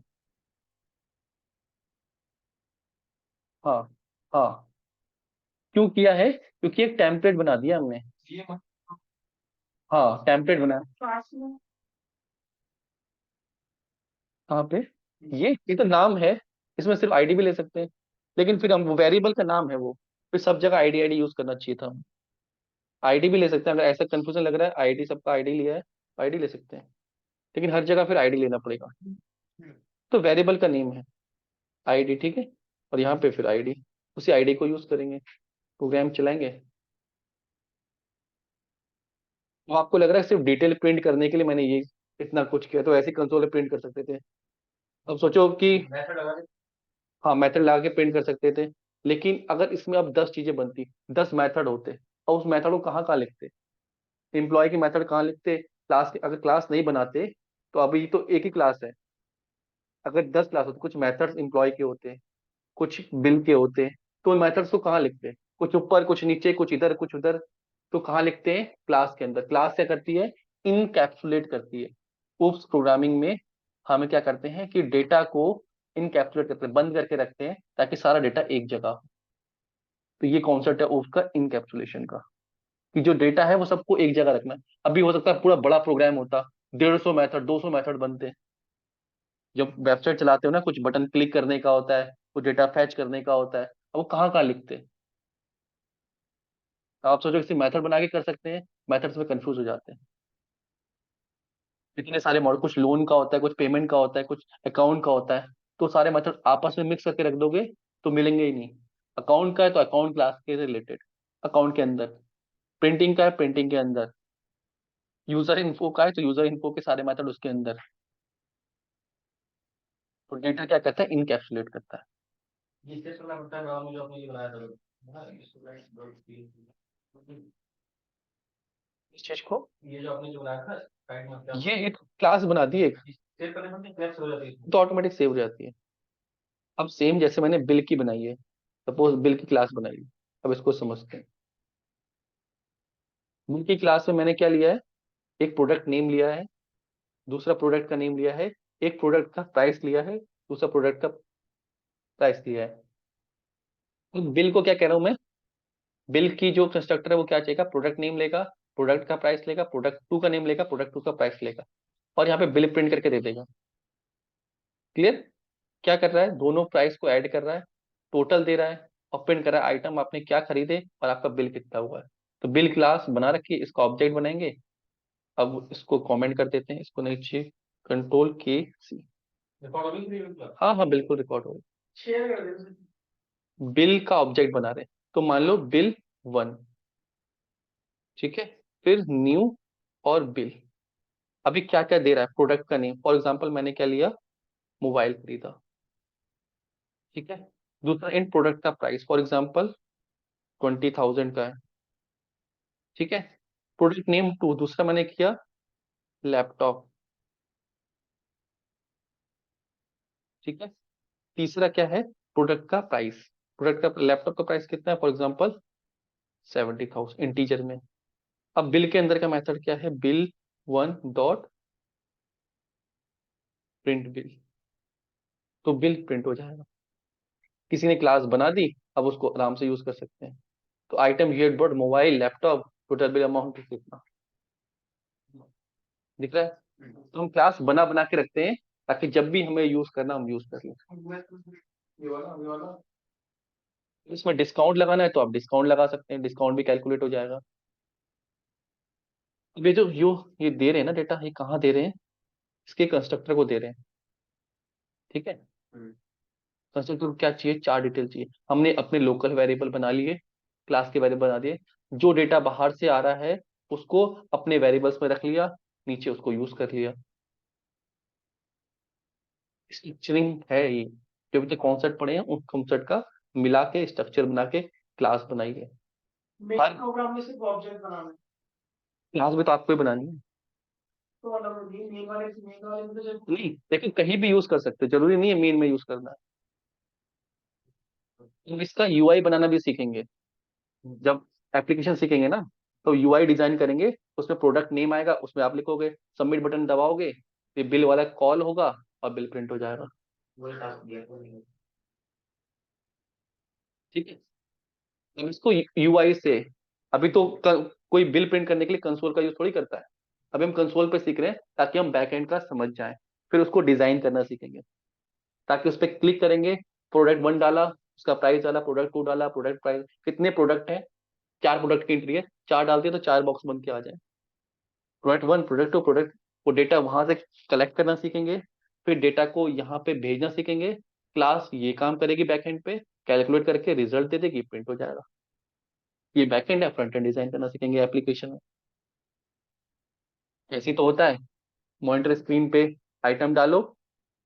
हाँ हाँ, क्यों किया है? क्योंकि एक टेम्पलेट बना दिया हमने। हाँ टेम्पलेट बना। कहाँ पे? ये तो नाम है, इसमें सिर्फ आईडी भी ले सकते हैं, लेकिन फिर हम वेरिएबल का नाम है वो, फिर सब जगह आईडी आईडी यूज करना चाहिए था। आईडी भी ले सकते हैं, अगर ऐसा कंफ्यूजन लग रहा है आईडी सबका आईडी लिया है, आईडी ले सकते हैं, लेकिन हर जगह फिर आईडी लेना पड़ेगा। तो वेरिएबल का नेम है आईडी, ठीक है, और यहाँ पे फिर आईडी, उसी आईडी को यूज करेंगे, प्रोग्राम चलाएंगे। तो आपको लग रहा है सिर्फ डिटेल प्रिंट करने के लिए मैंने ये इतना कुछ किया, तो ऐसे कंसोल में प्रिंट कर सकते थे। अब सोचो कि हाँ मेथड लगा के प्रिंट कर सकते थे, लेकिन अगर इसमें अब 10 चीजें बनती, 10 मेथड होते, और उस मेथड को कहाँ कहाँ लिखते, एम्प्लॉय की मेथड कहाँ लिखते, क्लास के अगर क्लास नहीं बनाते, तो अभी तो एक ही क्लास है। अगर 10 क्लास होते, कुछ मेथड्स एम्प्लॉय के होते, कुछ बिल के होते, तो मेथड्स को कहाँ लिखते, कुछ ऊपर कुछ नीचे कुछ इधर कुछ उधर, तो कहाँ लिखते हैं, क्लास के अंदर। क्लास क्या करती है, इनकैप्सुलेट करती है। उस प्रोग्रामिंग में हमें क्या करते हैं कि डेटा को इनकैप्सुलेट करते हैं, बंद करके रखते हैं, ताकि सारा डेटा एक जगह हो। तो ये कॉन्सेप्ट है उसका इनकैप्सुलेशन का, कि जो डेटा है वो सबको एक जगह रखना है। अभी हो सकता है पूरा बड़ा प्रोग्राम होता, 150 मेथड 200 मेथड बनते। जब वेबसाइट चलाते हो ना, कुछ बटन क्लिक करने का होता है, कुछ डेटा फैच करने का होता है, अब वो कहाँ कहाँ लिखते हैं। तो आप सोचो किसी मेथड बना के कर सकते हैं, मेथड्स में कंफ्यूज हो जाते हैं। इतने सारे मॉडल, कुछ लोन का होता है, कुछ पेमेंट का होता है, कुछ अकाउंट का होता है, तो सारे मेथड आपस में मिक्स करके रख दोगे तो मिलेंगे ही नहीं। अकाउंट का है तो अकाउंट क्लास के रिलेटेड अकाउंट के अंदर, प्रिंटिंग का है प्रिंटिंग के अंदर, यूजर इन्फो का है तो यूजर इन्फो के सारे मेथड उसके अंदर। तो डेटा क्या करता है, इनकैप्सुलेट करता है। जिससे सुना पड़ता है गाँव में जो आपने ये बनाया था, हाँ, इस चीज को, ये जो आपने जो बनाया था साइड में क्या, ये एक क्लास बना दी एक, सेव करने पर क्लास हो जाती है, तो ऑटोमेटिक सेव हो जाती है। अब सेम जैसे मैंने बिल की बनाई है, सपोज बिल की क्लास बनाई है। अब इसको समझते हैं। बिल की क्लास में मैंने क्या लिया है, एक प्रोडक्ट नेम लिया है, दूसरा प्रोडक्ट का नेम लिया है, एक प्रोडक्ट का प्राइस लिया है, दूसरा प्रोडक्ट का प्राइस लिया है। तो बिल को क्या कह रहा हूं मैं, बिल की जो कंस्ट्रक्टर है वो क्या चाहिएगा, प्रोडक्ट नेम लेगा, प्रोडक्ट का प्राइस लेगा, प्रोडक्ट टू का नेम लेगा, प्रोडक्ट टू का प्राइस लेगा, और यहाँ पे बिल प्रिंट करके दे देगा। क्लियर। क्या कर रहा है, दोनों प्राइस को ऐड कर रहा है, टोटल दे रहा है, और प्रिंट कर रहा है आइटम आपने क्या खरीदे और आपका बिल कितना हुआ है। तो बिल क्लास बना रखी है, इसका ऑब्जेक्ट बनाएंगे। अब इसको कमेंट कर देते हैं, इसको नीचे Ctrl+K+C। हाँ हाँ बिल्कुल रिकॉर्ड हो, शेयर कर दे। बिल का ऑब्जेक्ट बना रहे हैं। तो मान लो बिल 1, ठीक है, फिर न्यू और बिल। अभी क्या क्या दे रहा है, प्रोडक्ट का नेम, फॉर एग्जांपल मैंने क्या लिया, मोबाइल खरीदा, ठीक है। दूसरा इन प्रोडक्ट का प्राइस फॉर एग्जांपल 20,000 का है, ठीक है। प्रोडक्ट नेम 2, दूसरा मैंने किया लैपटॉप, ठीक है। तीसरा क्या है, प्रोडक्ट का प्राइस, प्रोडक्ट का लैपटॉप का प्राइस कितना है, फॉर एग्जांपल 70,000 इंटीजर में। अब बिल के अंदर का मेथड क्या है, बिल 1 डॉट प्रिंट बिल, तो बिल प्रिंट हो जाएगा। किसी ने क्लास बना दी, अब उसको आराम से यूज कर सकते हैं। तो item use board mobile laptop, total bill amount कितना दिख रहा है। तो हम क्लास बना बना के रखते हैं, ताकि जब भी हमें यूज करना हम यूज कर लें। ये वाला इसमें डिस्काउंट लगाना है तो आप डिस्काउंट लगा सकते हैं, डिस्काउंट भी कैलकुलेट हो जाएगा। अब ये जो ये दे रहे हैं ना डेटा, ये कहाँ दे रहे हैं, इसके कंस्ट्रक्टर को दे रहे हैं, ठीक है। कंस्ट्रक्टर को क्या चाहिए, 4 डिटेल चाहिए। हमने अपने लोकल वेरिएबल बना लिए, क्लास के वेरिएबल बना दिए, जो डेटा बाहर से आ रहा है उसको अपने वेरिएबल्स में रख लिया, नीचे उसको यूज कर लिया। स्ट्रक्चरिंग है ये, जो भी कॉन्सेप्ट पढ़े हैं उन कॉन्सेप्ट का मिला के स्ट्रक्चर बना के क्लास बनाई है। मेन प्रोग्राम में सिर्फ ऑब्जेक्ट बनाना है, क्लास भी तो आपको ही बनानी है। तो मतलब मेन वाले में तो जब नहीं लेकिन कहीं भी यूज कर सकते हो, जरूरी नहीं है मेन में यूज करना है। तो इसका यूआई बनाना भी सीखेंगे, जब एप्लीकेशन सीखेंगे ना, तो यूआई डिजाइन करेंगे। उसमें प्रोडक्ट नेम आएगा, उसमें आप लिखोगे, सबमिट बटन दबाओगे, फिर बिल वाला कॉल होगा और बिल प्रिंट हो जाएगा। ठीक है। अब इसको यूआई से, अभी तो कोई बिल प्रिंट करने के लिए कंसोल का यूज थोड़ी करता है। अभी हम कंसोल पे सीख रहे हैं ताकि हम बैकएंड का समझ जाएं, फिर उसको डिजाइन करना सीखेंगे। ताकि उस पर क्लिक करेंगे, प्रोडक्ट 1 डाला, उसका प्राइस डाला, प्रोडक्ट 2 डाला, प्रोडक्ट प्राइस, कितने प्रोडक्ट है, 4 प्रोडक्ट की एंट्री है, 4 डालते हैं तो 4 बॉक्स बन के आ जाए। प्रोडक्ट 1 प्रोडक्ट 2 प्रोडक्ट, वो डेटा वहां से कलेक्ट करना सीखेंगे, फिर डेटा को यहाँ पे भेजना सीखेंगे। क्लास ये काम करेगी बैकएंड पे, कैलकुलेट करके रिजल्ट दे देगी, प्रिंट हो जाएगा। ये बैकएंड है, फ्रंट एंड डिजाइन करना सीखेंगे एप्लीकेशन में। ऐसे ही तो होता है, मॉनिटर स्क्रीन पे आइटम डालो,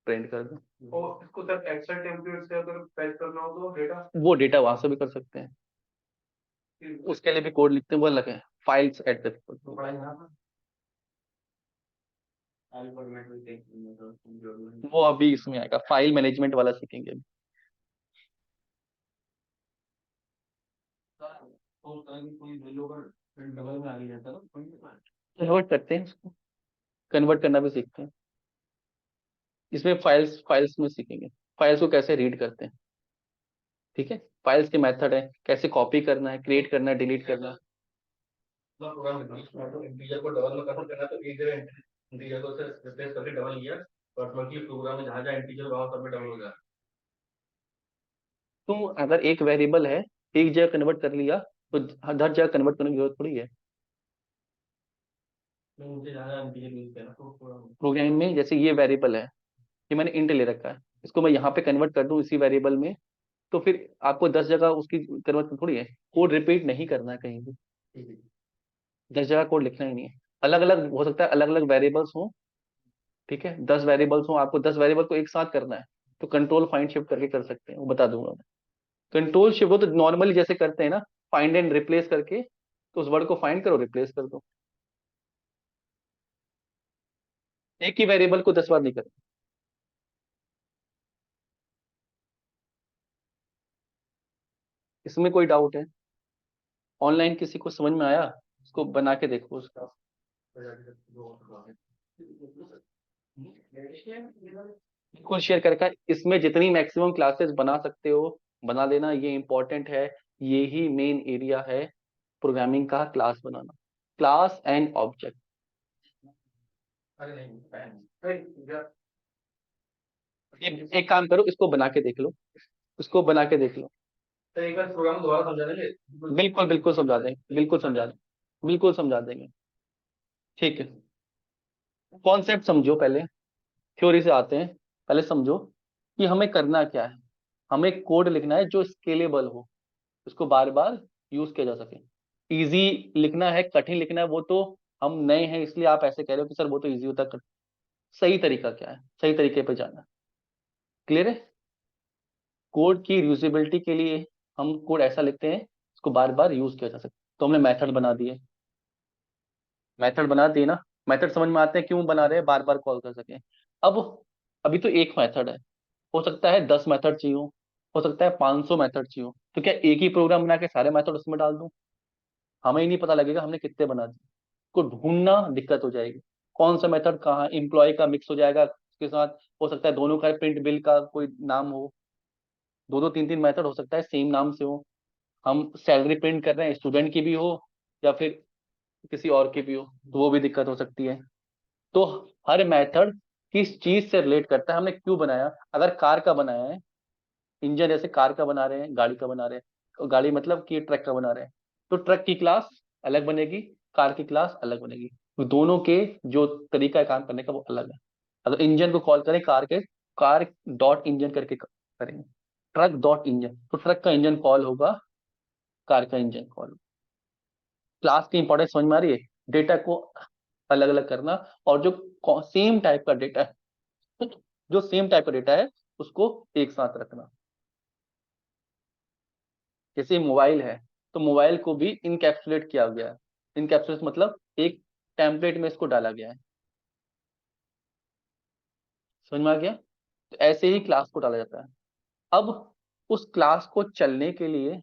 प्रिंट कर दो। और इसको सर एक्सेल टेम्पलेट से अगर फैच करना हो तो डेटा वो डेटा वहां से भी कर सकते हैं, उसके लिए भी कोड लिखते हैं, वो अलग है, files at the file format में देख वो अभी इसमें आएगा, फाइल मैनेजमेंट वाला सीखेंगे अभी। तो कोई वैल्यू अगर डबल में आ गई जाता है तो कन्वर्ट करते हैं उसको, कन्वर्ट करना भी सीखते हैं इसमें, फाइल्स फाइल्स में सीखेंगे, फाइल्स को कैसे रीड करते हैं। ठीक है, फाइल्स के मेथड है, कैसे कॉपी करना है, क्रिएट करना है, डिलीट करना है। प्रोग्राम तो इंटीजर को डबल में कन्वर्ट करना तो एक जगह इंटीजर को रिप्लेस करके डबल किया तो ऑटोमेटिकली प्रोग्राम में जहां जहां इंटीजर वहां सब में डबल हो गया। तो अगर एक वेरिएबल है, एक जगह कन्वर्ट कर लिया, तो हर जगह कन्वर्ट करने की जरूरत थोड़ी है। मुझे जहां जहां इंटीजर यूज किया तो प्रोग्राम में जैसे ये वेरिएबल है, ये मैंने इंट ले रखा है, इसको मैं यहाँ पे कन्वर्ट कर दूं इसी वेरिएबल में, तो फिर आपको 10 जगह उसकी कन्वर्ट थोड़ी है, कोड रिपीट नहीं करना है कहीं भी, 10 जगह कोड लिखना ही नहीं है। अलग अलग हो सकता है, अलग अलग वेरिएबल्स हो, ठीक है, 10 वेरिएबल्स हो, आपको 10 वेरिएबल को एक साथ करना है, तो कंट्रोल फाइंड शिफ्ट करके कर सकते हैं, वो बता दूंगा मैं। कंट्रोल शिफ्ट वो तो नॉर्मली जैसे करते हैं ना, फाइंड एंड रिप्लेस करके, तो उस वर्ड को फाइंड करो, रिप्लेस कर दो, एक ही वेरिएबल को 10 बार नहीं करना। इसमें कोई डाउट है? ऑनलाइन किसी को समझ में आया? उसको बना के देखो उसका, बिल्कुल शेयर करके, इसमें जितनी मैक्सिमम क्लासेस बना सकते हो बना देना, ये इंपॉर्टेंट है। ये ही मेन एरिया है प्रोग्रामिंग का, class banana, class and object. अरे नहीं एक काम करो, इसको बना के देख लो, इसको बना के देख लो। तो एक बार प्रोग्राम दोबारा समझा देंगे। बिल्कुल बिल्कुल समझा देंगे, बिल्कुल समझा देंगे, बिल्कुल समझा देंगे। ठीक है, कॉन्सेप्ट समझो पहले, थ्योरी से आते हैं, पहले समझो कि हमें करना क्या है। हमें कोड लिखना है जो स्केलेबल हो, उसको बार बार यूज किया जा सके। इजी लिखना है, कठिन लिखना है, वो तो हम नए हैं इसलिए आप ऐसे कह रहे हो कि सर वो तो इजी होता है, सही तरीका क्या है, सही तरीके पे जाना। क्लियर है? कोड की यूजेबिलिटी के लिए हम कोड ऐसा लिखते हैं उसको बार बार यूज किया जा सके। तो हमने मेथड बना दिए, मेथड बना दिए ना, मेथड समझ में आते हैं क्यों बना रहे हैं, बार बार कॉल कर सके। अब अभी तो एक मेथड है, हो सकता है 10 मेथड चाहिए हो सकता है 500 मेथड चाहिए हो, तो क्या एक ही प्रोग्राम बना के सारे मेथड उसमें डाल दूं? हमें ही नहीं पता लगेगा हमने कितने बना दिए, को ढूंढना दिक्कत हो जाएगी। कौन सा मेथड कहाँ, एम्प्लॉय का मिक्स हो जाएगा उसके साथ, हो सकता है दोनों का प्रिंट बिल का कोई नाम हो, दो दो तीन तीन मेथड हो सकता है सेम नाम से हो, हम सैलरी प्रिंट कर रहे हैं, स्टूडेंट की भी हो या फिर किसी और की भी हो, तो वो भी दिक्कत हो सकती है। तो हर मेथड किस चीज से रिलेट करता है, हमने क्यों बनाया। अगर कार का बनाया है, इंजन जैसे कार का बना रहे हैं, गाड़ी का बना रहे हैं, तो गाड़ी मतलब कि ट्रक का बना रहे हैं, तो ट्रक की क्लास अलग बनेगी, कार की क्लास अलग बनेगी, तो दोनों के जो तरीका है काम करने का वो अलग है। अगर इंजन को कॉल करें कार के, कार डॉट इंजन करके करेंगे, ट्रक डॉट इंजन तो ट्रक का इंजन कॉल होगा, कार का इंजन कॉल। क्लास की इंपॉर्टेंस समझ में आ रही है, डेटा को अलग अलग करना, और जो सेम टाइप का डेटा है, जो सेम टाइप का डेटा है उसको एक साथ रखना। जैसे मोबाइल है, तो मोबाइल को भी इनकैप्सुलेट किया गया है, इनकैप्सुलेट मतलब एक टेम्पलेट में इसको डाला गया है। समझ में आ गया? तो ऐसे ही क्लास को डाला जाता है। अब उस क्लास को चलने के लिए,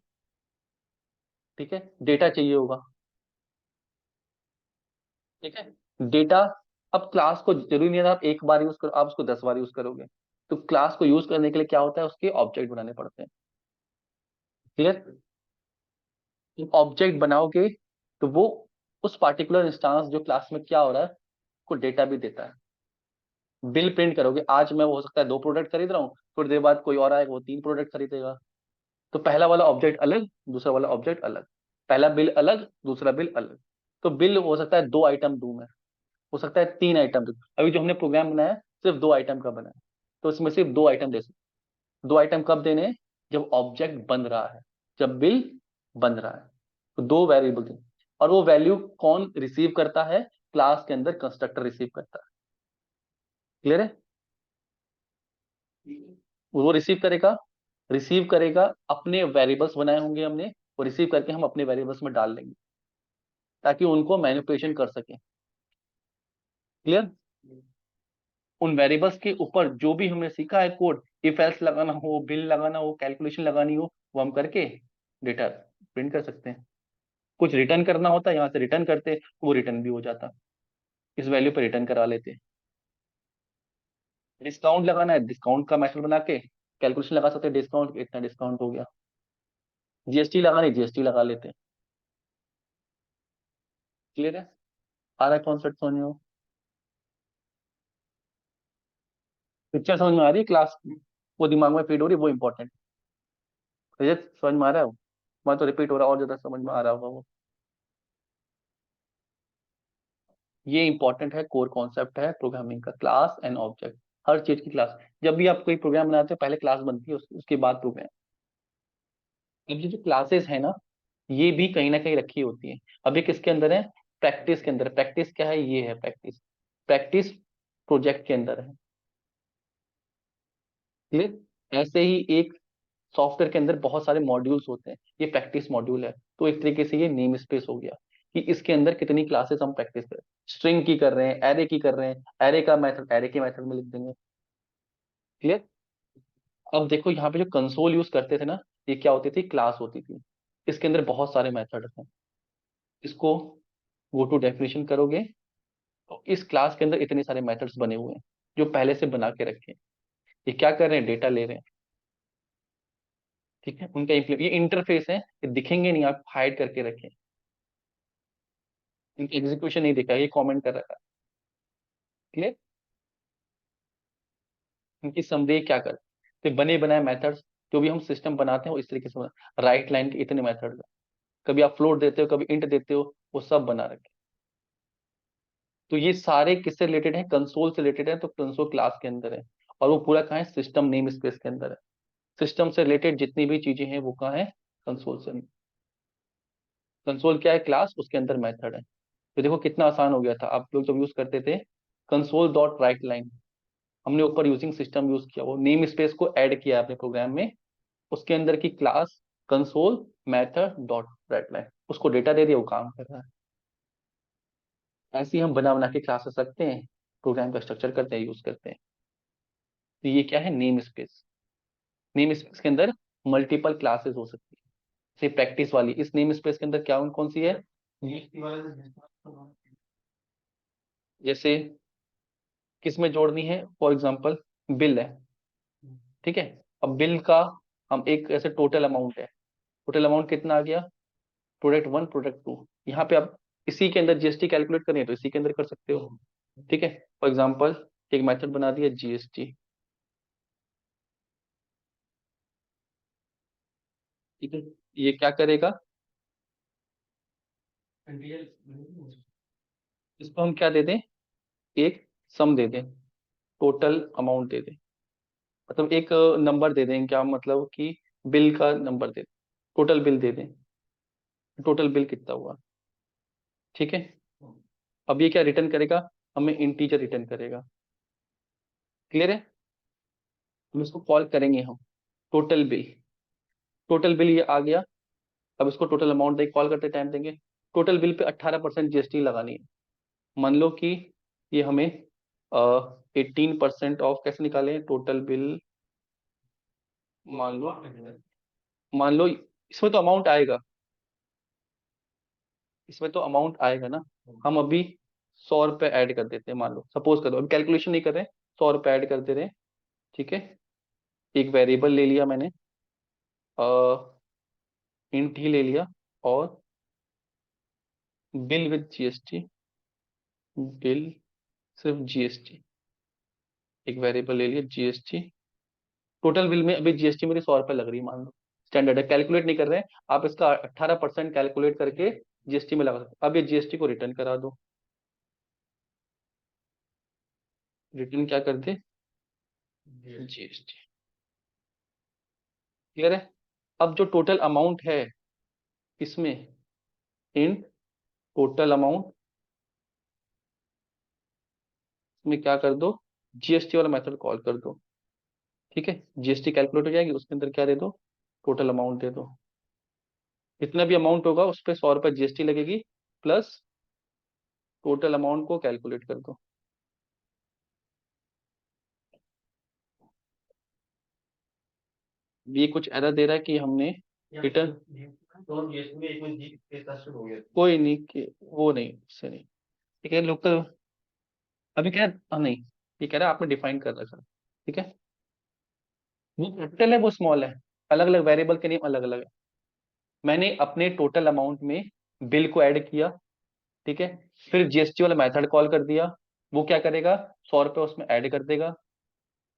ठीक है, डेटा चाहिए होगा, ठीक है, डेटा। अब क्लास को जरूरी नहीं है आप एक बार यूज करो, आप उसको 10 बार यूज करोगे, तो क्लास को यूज करने के लिए क्या होता है, उसके ऑब्जेक्ट बनाने पड़ते हैं। क्लियर? ऑब्जेक्ट बनाओगे तो वो उस पार्टिकुलर इंस्टांस जो क्लास में क्या हो रहा है को डेटा भी देता है। बिल प्रिंट करोगे, आज मैं हो सकता है 2 प्रोडक्ट खरीद रहा हूँ, थोड़ी देर बाद कोई और आएगा वो 3 प्रोडक्ट खरीदेगा, तो पहला वाला ऑब्जेक्ट अलग, दूसरा वाला ऑब्जेक्ट अलग, पहला बिल अलग, दूसरा बिल अलग। तो बिल हो सकता है 2 आइटम दूं मैं, हो सकता है 3 आइटम दूं। अभी जो हमने प्रोग्राम बनाया सिर्फ 2 आइटम का बना है, तो इसमें सिर्फ 2 आइटम दे सकते। 2 आइटम कब देने हैं? जब ऑब्जेक्ट बन रहा है, जब बिल बन रहा है, तो 2 वेरिएबल दें। और वो वैल्यू कौन रिसीव करता है? क्लास के अंदर कंस्ट्रक्टर रिसीव करता है। क्लियर है? वो रिसीव करेगा अपने वेरिएबल्स बनाए होंगे हमने, वो रिसीव करके हम अपने वेरिएबल्स में डाल लेंगे ताकि उनको मैनिपुलेशन कर सके। क्लियर? उन वेरिएबल्स के ऊपर जो भी हमने सीखा है कोड, इफ एल्स लगाना हो, बिल लगाना हो, कैलकुलेशन लगानी हो, वो हम करके डेटा प्रिंट कर सकते हैं। कुछ रिटर्न करना होता है, यहाँ से रिटर्न करते, वो रिटर्न भी हो जाता, इस वैल्यू पर रिटर्न करा लेते। डिस्काउंट लगाना है, डिस्काउंट का मेथड बना के कैलकुलेशन लगा सकते हैं, डिस्काउंट इतना डिस्काउंट हो गया। जीएसटी लगानी, जीएसटी लगा लेते हैं। क्लियर है? आ रहा है कॉन्सेप्ट समझ में? पिक्चर समझ में आ रही है? क्लास वो दिमाग में फीड हो रही है, वो इंपॉर्टेंट है। समझ में आ रहा है वो? मैं तो रिपीट हो रहा है, और ज्यादा समझ में आ रहा होगा वो। ये इंपॉर्टेंट है, कोर कॉन्सेप्ट है प्रोग्रामिंग का, क्लास एंड ऑब्जेक्ट। हर चीज की क्लास। जब भी आप कोई प्रोग्राम बनाते हो पहले क्लास बनती है, उसके बाद प्रोग्राम। अब ये जो क्लासेस है ना, ये भी कहीं ना कहीं रखी होती है। अब ये किसके अंदर है? प्रैक्टिस के अंदर। प्रैक्टिस क्या है? ये है प्रैक्टिस। प्रैक्टिस प्रोजेक्ट के अंदर है। क्लियर? ऐसे ही एक सॉफ्टवेयर के अंदर बहुत सारे मॉड्यूल्स होते हैं, ये प्रैक्टिस मॉड्यूल है। तो एक तरीके से ये नेम स्पेस हो गया कि इसके अंदर कितनी क्लासेस हम प्रैक्टिस कर रहे हैं। स्ट्रिंग की कर रहे हैं, एरे की कर रहे हैं, एरे का मेथड एरे के मेथड में लिख देंगे। क्लियर? अब देखो यहाँ पे जो कंसोल यूज करते थे ना, ये क्या होती थी? क्लास होती थी। इसके अंदर बहुत सारे मेथड हैं। इसको गो टू डेफिनेशन करोगे तो इस क्लास के अंदर इतने सारे मेथड्स बने हुए हैं जो पहले से बना के रखे हैं। ये क्या कर रहे हैं? डेटा ले रहे हैं। ठीक है, उनका ये इंटरफेस है, ये दिखेंगे नहीं, आप हाइड करके रखें। इनकी एग्जीक्यूशन नहीं दिखा, ये कमेंट कर रखा है। क्लियर? इनकी समरी क्या कर, तो बने बनाए मेथड्स जो भी हम सिस्टम बनाते हैं वो इस तरीके से राइट लाइन के इतने मेथड, कभी आप फ्लोट देते हो, कभी इंट देते हो, वो सब बना रखे। तो ये सारे किससे रिलेटेड है? कंसोल से रिलेटेड है, तो कंसोल क्लास के अंदर है। और वो पूरा कहाँ है? सिस्टम नेम स्पेस के अंदर है। सिस्टम से रिलेटेड जितनी भी चीजें हैं वो कहाँ है? कंसोल से। कंसोल क्या है? क्लास, उसके अंदर मेथड है। तो देखो कितना आसान हो गया था। आप लोग जब यूज करते थे कंसोल डॉट राइट लाइन, हमने ऊपर यूजिंग सिस्टम यूज किया, वो नेम स्पेस को ऐड किया अपने प्रोग्राम में, उसके अंदर की class console method dot right line, उसको डेटा दे दिया, वो काम कर रहा है। ऐसे ही हम बना बना के क्लासेस रखते हैं, प्रोग्राम का स्ट्रक्चर करते हैं, यूज करते हैं। तो ये क्या है? Name space. नेम स्पेस के अंदर मल्टीपल क्लासेस हो सकती है। से प्रैक्टिस वाली इस नेम स्पेस के अंदर क्या कौन कौन सी है? जैसे किस में जोड़नी है? फॉर एग्जांपल बिल है। ठीक है, अब बिल का हम एक ऐसे टोटल अमाउंट है, टोटल अमाउंट कितना आ गया? Product one, product two. यहाँ पे आप इसी के अंदर जीएसटी कैलकुलेट करनी है तो इसी के अंदर कर सकते हो। ठीक है, फॉर एग्जांपल एक मेथड बना दिया जीएसटी। ठीक है, ये क्या करेगा? इसको हम क्या दे दें? एक सम दे दें, टोटल अमाउंट दे दें, मतलब एक नंबर दे दें, क्या मतलब कि बिल का नंबर दे दें, टोटल बिल दे दें, टोटल बिल कितना हुआ। ठीक है, अब ये क्या रिटर्न करेगा? हमें इंटीजर रिटर्न करेगा। क्लियर है? हम इसको कॉल करेंगे हम टोटल बिल। टोटल बिल ये आ गया। अब इसको टोटल अमाउंट दे कॉल करते टाइम देंगे। टोटल बिल पे 18% जीएसटी लगानी है। मान लो कि ये हमें 18% ऑफ कैसे निकालें टोटल बिल? मान लो, इसमें तो अमाउंट आएगा, इसमें तो अमाउंट आएगा ना। हम अभी 100 रुपये ऐड कर देते हैं, मान लो, सपोज कर दो, अभी कैलकुलेशन नहीं कर रहे हैं, 100 रुपये ऐड कर दे रहे हैं। ठीक है, एक वेरिएबल ले लिया मैंने, इंट ही ले लिया, और बिल विद जीएसटी, बिल सिर्फ जीएसटी, एक वेरिएबल ले लिया जीएसटी। टोटल बिल में अभी जीएसटी मेरी 100 रुपये लग रही है, मान लो, स्टैंडर्ड है, कैलकुलेट नहीं कर रहे हैं। आप इसका 18% कैलकुलेट करके जीएसटी में लगा सकते हो। अब ये जीएसटी को रिटर्न करा दो। रिटर्न क्या कर दे? जीएसटी। क्लियर है? अब जो टोटल अमाउंट है इसमें, इंट टोटल अमाउंट इसमें क्या कर दो, जीएसटी वाला मेथड कॉल कर दो। ठीक है, जीएसटी कैलकुलेट हो जाएगी, उसके अंदर क्या दे दो, टोटल अमाउंट दे दो। जितना भी अमाउंट होगा उस पर 100 रुपये जीएसटी लगेगी, प्लस टोटल अमाउंट को कैलकुलेट कर दो। ये कुछ एरर दे रहा है कि हमने रिटर्न, तो जीएसटी में एक में जी के साथ शुरू हो गया। कोई नहीं कि वो नहीं, उससे नहीं। ठीक है, लोकल अभी क्या नहीं, ये कह रहा है आपने डिफाइन कर रखा है। ठीक है, वो कैपिटल है वो स्मॉल है, अलग अलग वेरिएबल के नेम अलग अलग है। मैंने अपने टोटल अमाउंट में बिल को ऐड किया। ठीक है, फिर जीएसटी वाला मेथड कॉल कर दिया, वो क्या करेगा, 100 रुपये उसमें ऐड कर देगा।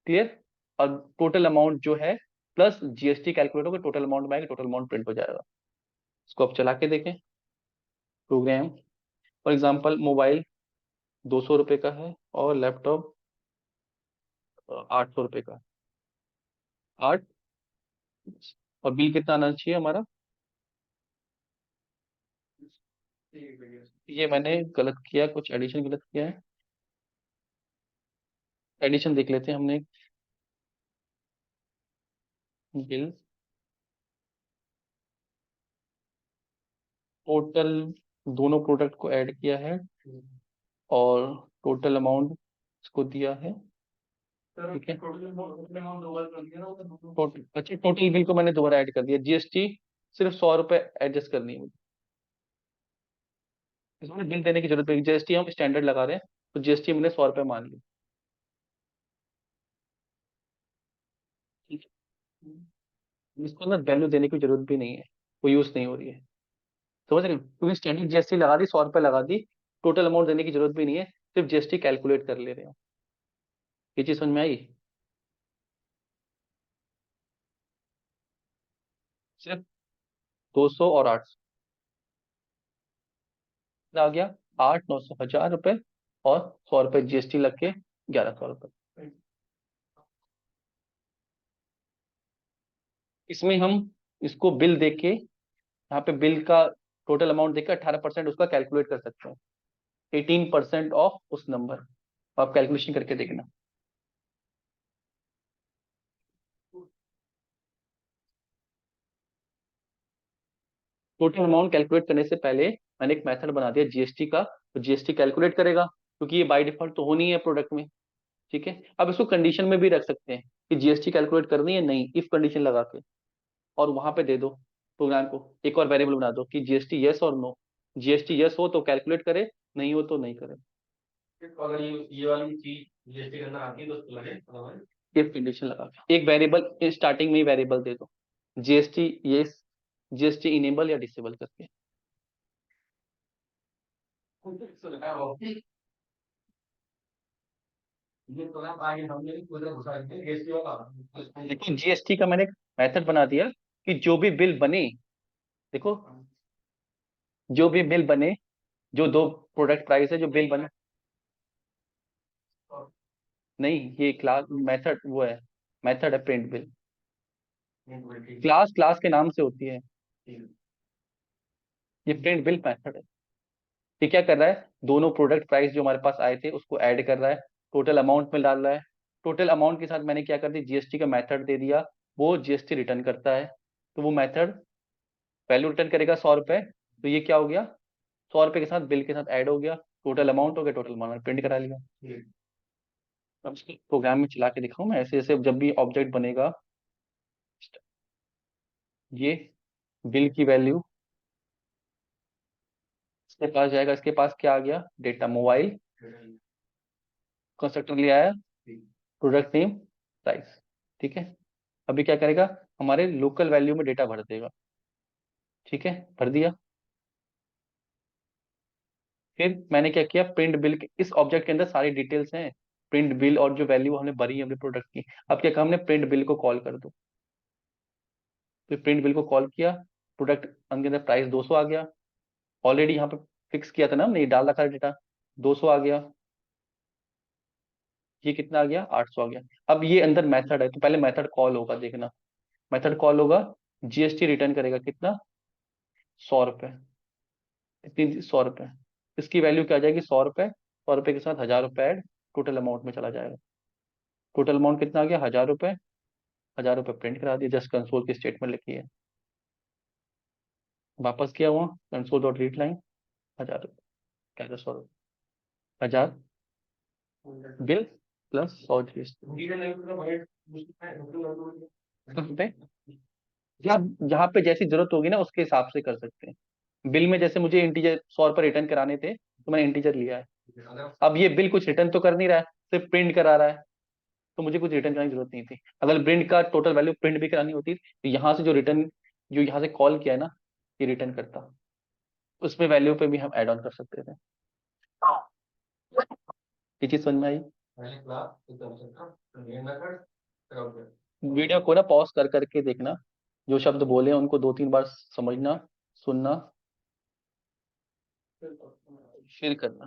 क्लियर, और टोटल अमाउंट जो है प्लस जीएसटी कैलकुलेट होगा, टोटल अमाउंट में आएगा, टोटल अमाउंट प्रिंट हो जाएगा। इसको आप चला के देखें प्रोग्राम। फॉर एग्जाम्पल मोबाइल 200 रुपये का है और लैपटॉप 800 रुपये का, 8, और बिल कितना आना चाहिए हमारा, ये मैंने गलत किया, कुछ एडिशन गलत किया है। एडिशन देख लेते हैं हमने। बिल टोटल दोनों प्रोडक्ट को ऐड किया है और टोटल अमाउंट इसको दिया है। ठीक है, टोटल, अच्छा टोटल बिल को मैंने दोबारा ऐड कर दिया, जीएसटी सिर्फ 100 रुपये एडजस्ट करनी है मुझे। इसमें बिल देने की जरूरत है, जीएसटी हम स्टैंडर्ड लगा रहे हैं, तो जीएसटी मैंने 100 रुपये मान ली। ठीक है, इसको ना वैल्यू देने की जरूरत भी नहीं है, वो यूज नहीं हो रही है। समझ रहे हो, क्योंकि स्टैंडर्ड जीएसटी लगा दी, 100 रुपये लगा दी, टोटल अमाउंट देने की जरूरत भी नहीं है, सिर्फ जीएसटी कैलकुलेट कर ले रहे हो। ये चीज समझ में आई, सिर्फ 200 और 800 आ गया, 8, 900, 1000 रुपये, और 100 रुपये जीएसटी लग के 1100 रुपये। इसमें हम इसको बिल देख के, यहाँ पे बिल का टोटल अमाउंट देख के 18% उसका कैलकुलेट कर सकते हैं, 18% ऑफ उस नंबर, आप कैलकुलेशन करके देखना। टोटल अमाउंट कैलकुलेट करने से पहले मैंने एक मेथड बना दिया जीएसटी का, तो जीएसटी कैलकुलेट करेगा, क्योंकि ये बाय डिफॉल्ट तो होनी है प्रोडक्ट में। ठीक है, अब इसको कंडीशन में भी रख सकते हैं कि जीएसटी कैलकुलेट करनी है नहीं, इफ कंडीशन लगा के, और वहां पे दे दो प्रोग्राम को एक और वेरिएबल बना दो कि जीएसटी यस और नो, जीएसटी यस हो तो कैलकुलेट करे, नहीं हो तो नहीं करे। तो अगर ये वाली चीज जीएसटी के अंदर आती है तो उसको लगे इफ कंडीशन लगा के एक वेरिएबल स्टार्टिंग में ही वेरिएबल दे दो, जीएसटी यस, जीएसटी इनेबल या डिसेबल करके। ये प्रोग्राम आगे हमने पूरा घुसा दिया जीएसटी वाला। देखो जीएसटी का मैंने मेथड बना दिया कि जो भी बिल बने, देखो जो भी बिल बने, जो दो प्रोडक्ट प्राइस है जो बिल बने, नहीं ये क्लास मेथड वो है, मेथड है प्रिंट बिल, क्लास क्लास के नाम से होती है, ये प्रिंट बिल मेथड है। ये क्या कर रहा है, दोनों प्रोडक्ट प्राइस जो हमारे पास आए थे उसको ऐड कर रहा है, टोटल अमाउंट में डाल रहा है, टोटल अमाउंट के साथ मैंने क्या कर दी, जीएसटी का मेथड दे दिया, वो जीएसटी रिटर्न करता है। तो वो मेथड वैल्यू रिटर्न करेगा 100 रुपये, तो ये क्या हो गया, 100 रुपये के साथ बिल के साथ ऐड हो गया, टोटल अमाउंट हो गया, टोटल अमाउंट प्रिंट करा लिया। अब इसको प्रोग्राम में चला के दिखाऊं मैं, ऐसे ऐसे जब भी ऑब्जेक्ट बनेगा, ये बिल की वैल्यू इसके पास जाएगा, इसके पास क्या आ गया, डेटा मोबाइल, कंस्ट्रक्टर ले आया, प्रोडक्ट नेम, प्राइस। ठीक है, अभी क्या करेगा, हमारे लोकल वैल्यू में डेटा भर देगा। ठीक है, भर दिया। फिर मैंने क्या किया, प्रिंट बिल के इस ऑब्जेक्ट के अंदर सारी डिटेल्स हैं, प्रिंट बिल और जो वैल्यू हमने भरी है अपने प्रोडक्ट की। अब क्या कहा हमने, प्रिंट बिल को कॉल कर दो, तो प्रिंट बिल को कॉल किया, प्रोडक्ट के अंदर प्राइस 200 आ गया, ऑलरेडी यहाँ पे फिक्स किया था ना हमने, ये डाल रखा डेटा, 200 आ गया, ये कितना आ गया, 800 आ गया। अब ये अंदर मेथड है, तो पहले मेथड कॉल होगा, देखना मेथड कॉल होगा, जीएसटी रिटर्न करेगा कितना, 100 रुपये, इतनी 100 रुपये, इसकी वैल्यू क्या आ जाएगी, 100 रुपये, 100 रुपये के साथ 1000 रुपये ऐड, टोटल अमाउंट में चला जाएगा। टोटल अमाउंट कितना आ गया, 1000 रुपये। 1000 रुपये प्रिंट करा दिए, जस्ट कंसोल की स्टेटमेंट लिखी है, वापस किया हुआ कंसोल डॉट रीड लाइन 1000 रुपये, क्या 1000 बिल प्लस 100 पे, जहाँ पे जैसी जरूरत होगी ना उसके हिसाब से कर सकते हैं। बिल में जैसे मुझे इंटीजर 100 रुपये रिटर्न कराने थे तो मैंने इंटीजर लिया है। अब ये बिल कुछ रिटर्न तो कर नहीं रहा है, सिर्फ प्रिंट करा रहा है, तो मुझे कुछ रिटर्न करने की जरूरत नहीं थी। अगर प्रिंट का टोटल वैल्यू प्रिंट भी करानी होती तो यहाँ से जो रिटर्न, जो यहाँ से कॉल किया है ना, ये रिटर्न करता, उसमें वैल्यू पे भी हम ऐड ऑन कर सकते थे। ये चीज समझ में आई? वीडियो को ना पॉज कर करके देखना, जो शब्द बोले हैं उनको 2-3 बार समझना, सुनना, फिर करना।